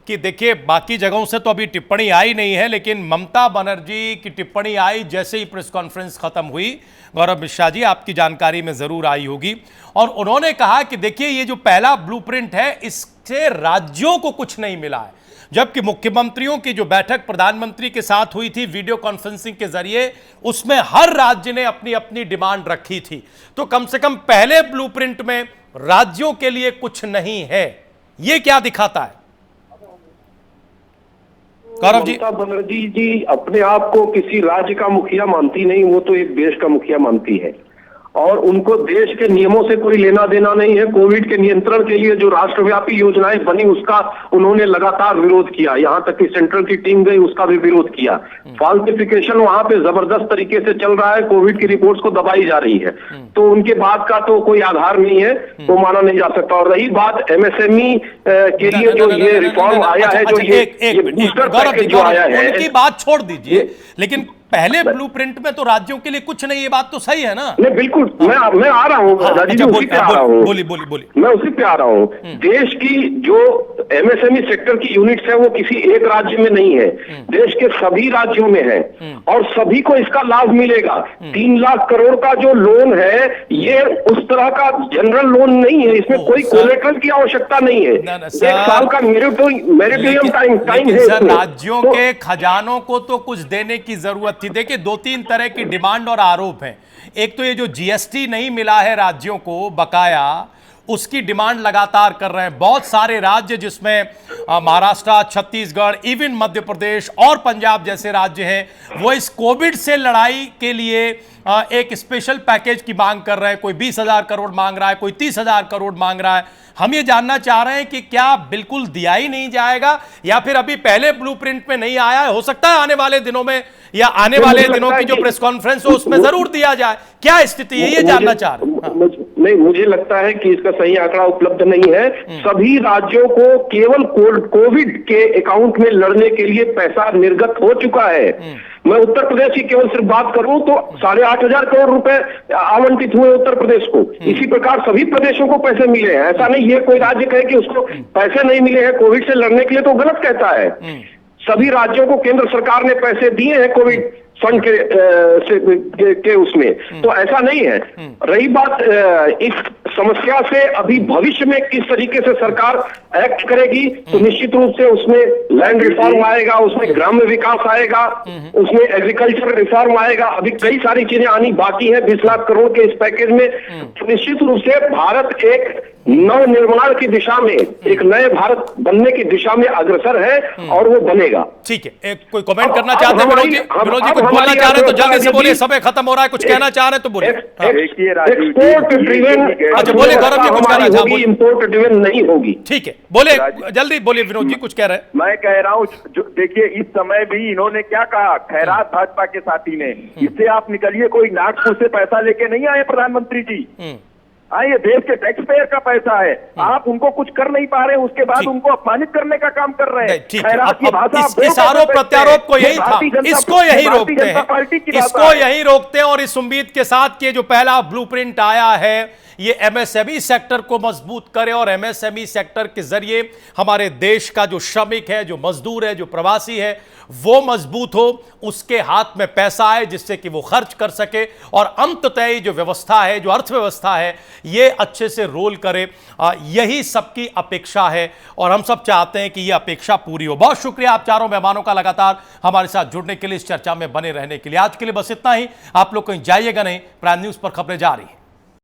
कि देखिए, बाकी जगहों से तो अभी टिप्पणी आई नहीं है, लेकिन ममता बनर्जी की टिप्पणी आई जैसे ही प्रेस कॉन्फ्रेंस खत्म हुई। गौरव मिश्रा जी, आपकी जानकारी में जरूर आई होगी। और उन्होंने कहा कि देखिए, ये जो पहला ब्लूप्रिंट है, इससे राज्यों को कुछ नहीं मिला है। जबकि मुख्यमंत्रियों की जो बैठक प्रधानमंत्री के साथ हुई थी वीडियो कॉन्फ्रेंसिंग के जरिए, उसमें हर राज्य ने अपनी अपनी डिमांड रखी थी। तो कम से कम पहले ब्लूप्रिंट में राज्यों के लिए कुछ नहीं है। ये क्या दिखाता है गौरव जी? ममता बनर्जी जी अपने आप को किसी राज्य का मुखिया मानती नहीं, वो तो एक देश का मुखिया मानती है। और उनको देश के नियमों से कोई लेना देना नहीं है। कोविड के नियंत्रण के लिए जो राष्ट्रव्यापी योजनाएं बनी, उसका उन्होंने लगातार विरोध किया। यहाँ तक कि सेंट्रल की टीम गई, उसका भी विरोध किया। फाल्सिफिकेशन वहां पे जबरदस्त तरीके से चल रहा है, कोविड की रिपोर्ट्स को दबाई जा रही है। तो उनके बात का तो कोई आधार नहीं है, वो माना नहीं जा सकता। और रही बात एमएसएमई के लिए जो ये रिफॉर्म आया है, जो ये बूस्टर पैकेज जो आया है, उनकी बात छोड़ दीजिए, लेकिन पहले ब्लूप्रिंट में तो राज्यों के लिए कुछ नहीं। ये बात तो सही है ना? नहीं, बिल्कुल। मैं आ रहा हूँ राजीव जी, उसी पे आ रहा हूँ। बोली। मैं उसी पे आ रहा हूँ। देश की जो एमएसएमई सेक्टर की यूनिट्स है, वो किसी एक राज्य में नहीं है, देश के सभी राज्यों में है। और सभी को इसका लाभ मिलेगा। 3 लाख करोड़ का जो लोन है, ये उस तरह का जनरल लोन नहीं है। इसमें कोई कोलेटरल की आवश्यकता नहीं है। 1 साल का मेरिटोरियम टाइम है। राज्यों के खजानों को तो कुछ देने की जरूरत थी। देखिए, 2-3 तरह की डिमांड और आरोप हैं। एक तो ये जो जीएसटी नहीं मिला है राज्यों को बकाया, उसकी डिमांड लगातार कर रहे हैं बहुत सारे राज्य, जिसमें महाराष्ट्र, छत्तीसगढ़, इवन मध्य प्रदेश और पंजाब जैसे राज्य हैं। वो इस कोविड से लड़ाई के लिए एक स्पेशल पैकेज की मांग कर रहे हैं। कोई 20,000 करोड़ मांग रहा है, कोई 30,000 करोड़ मांग रहा है। हम ये जानना चाह रहे हैं कि क्या बिल्कुल दिया ही नहीं जाएगा, या फिर अभी पहले ब्लूप्रिंट में नहीं आया है, हो सकता है आने वाले दिनों में या आने वाले दिनों की जो प्रेस कॉन्फ्रेंस हो उसमें जरूर दिया जाए। क्या स्थिति है, ये जानना चाह रहे हैं। नहीं, मुझे लगता है कि इसका सही आंकड़ा उपलब्ध नहीं है। सभी राज्यों को केवल कोविड के अकाउंट में लड़ने के लिए पैसा निर्गत हो चुका है। मैं उत्तर प्रदेश की केवल सिर्फ बात करूं तो 8,500 करोड़ रुपए आवंटित हुए उत्तर प्रदेश को। इसी प्रकार सभी प्रदेशों को पैसे मिले हैं। ऐसा नहीं है कोई राज्य कहे कि उसको पैसे नहीं मिले हैं कोविड से लड़ने के लिए, तो गलत कहता है। सभी राज्यों को केंद्र सरकार ने पैसे दिए हैं कोविड फंड के उसमें, तो ऐसा नहीं है। रही बात इस समस्या से अभी भविष्य में किस तरीके से सरकार एक्ट करेगी, तो निश्चित रूप से उसमें लैंड रिफॉर्म आएगा, उसमें ग्राम्य विकास आएगा, उसमें एग्रीकल्चर रिफॉर्म आएगा। अभी कई सारी चीजें आनी बाकी है 20 लाख करोड़ के इस पैकेज में। तो निश्चित रूप से भारत एक नव निर्माण की दिशा में, एक नए भारत बनने की दिशा में अग्रसर है और वो बनेगा। ठीक है, एक कोई कमेंट करना चाहते हैं विनोद जी? विनोद जी कुछ बोलना चाह रहे हैं तो जल्दी से बोलिए, समय खत्म हो रहा है। कुछ कहना चाह रहे हैं तो बोलिए। एक्सपोर्ट ड्रिवन, अच्छा बोलिए गौरव जी, कुछ कहना चाह रहे हैं? इंपोर्ट ड्रिवन नहीं होगी। ठीक है, बोले जल्दी बोलिए विनोद जी, कुछ कह रहे हैं? मैं कह रहा हूँ, देखिए इस समय भी इन्होंने क्या कहा, खैरात भाजपा के साथी ने, इससे आप निकलिए। कोई नागपुर से पैसा लेके नहीं आए प्रधानमंत्री जी। ये देश के टैक्स पेयर का पैसा है। आप उनको कुछ कर नहीं पा रहे, उसके बाद उनको अपमानित करने का काम कर रहे हैं। इस आरोप प्रत्यारोप को यही था, इसको यही रोकते हैं, इसको यही रोकते हैं। और इस उम्मीद के साथ कि जो पहला ब्लूप्रिंट आया है ये एमएसएमई सेक्टर को मजबूत करे और एमएसएमई सेक्टर के जरिए हमारे देश का जो श्रमिक है, जो मजदूर है, जो प्रवासी है, वो मजबूत हो, उसके हाथ में पैसा आए जिससे कि वो खर्च कर सके। और अंततः जो व्यवस्था है, जो अर्थव्यवस्था है, ये अच्छे से रोल करे, यही सबकी अपेक्षा है और हम सब चाहते हैं कि ये अपेक्षा पूरी हो। बहुत शुक्रिया आप चारों मेहमानों का लगातार हमारे साथ जुड़ने के लिए, इस चर्चा में बने रहने के लिए। आज के लिए बस इतना ही। आप लोग कहीं जाइएगा नहीं, प्राइम न्यूज पर खबरें जारी हैं।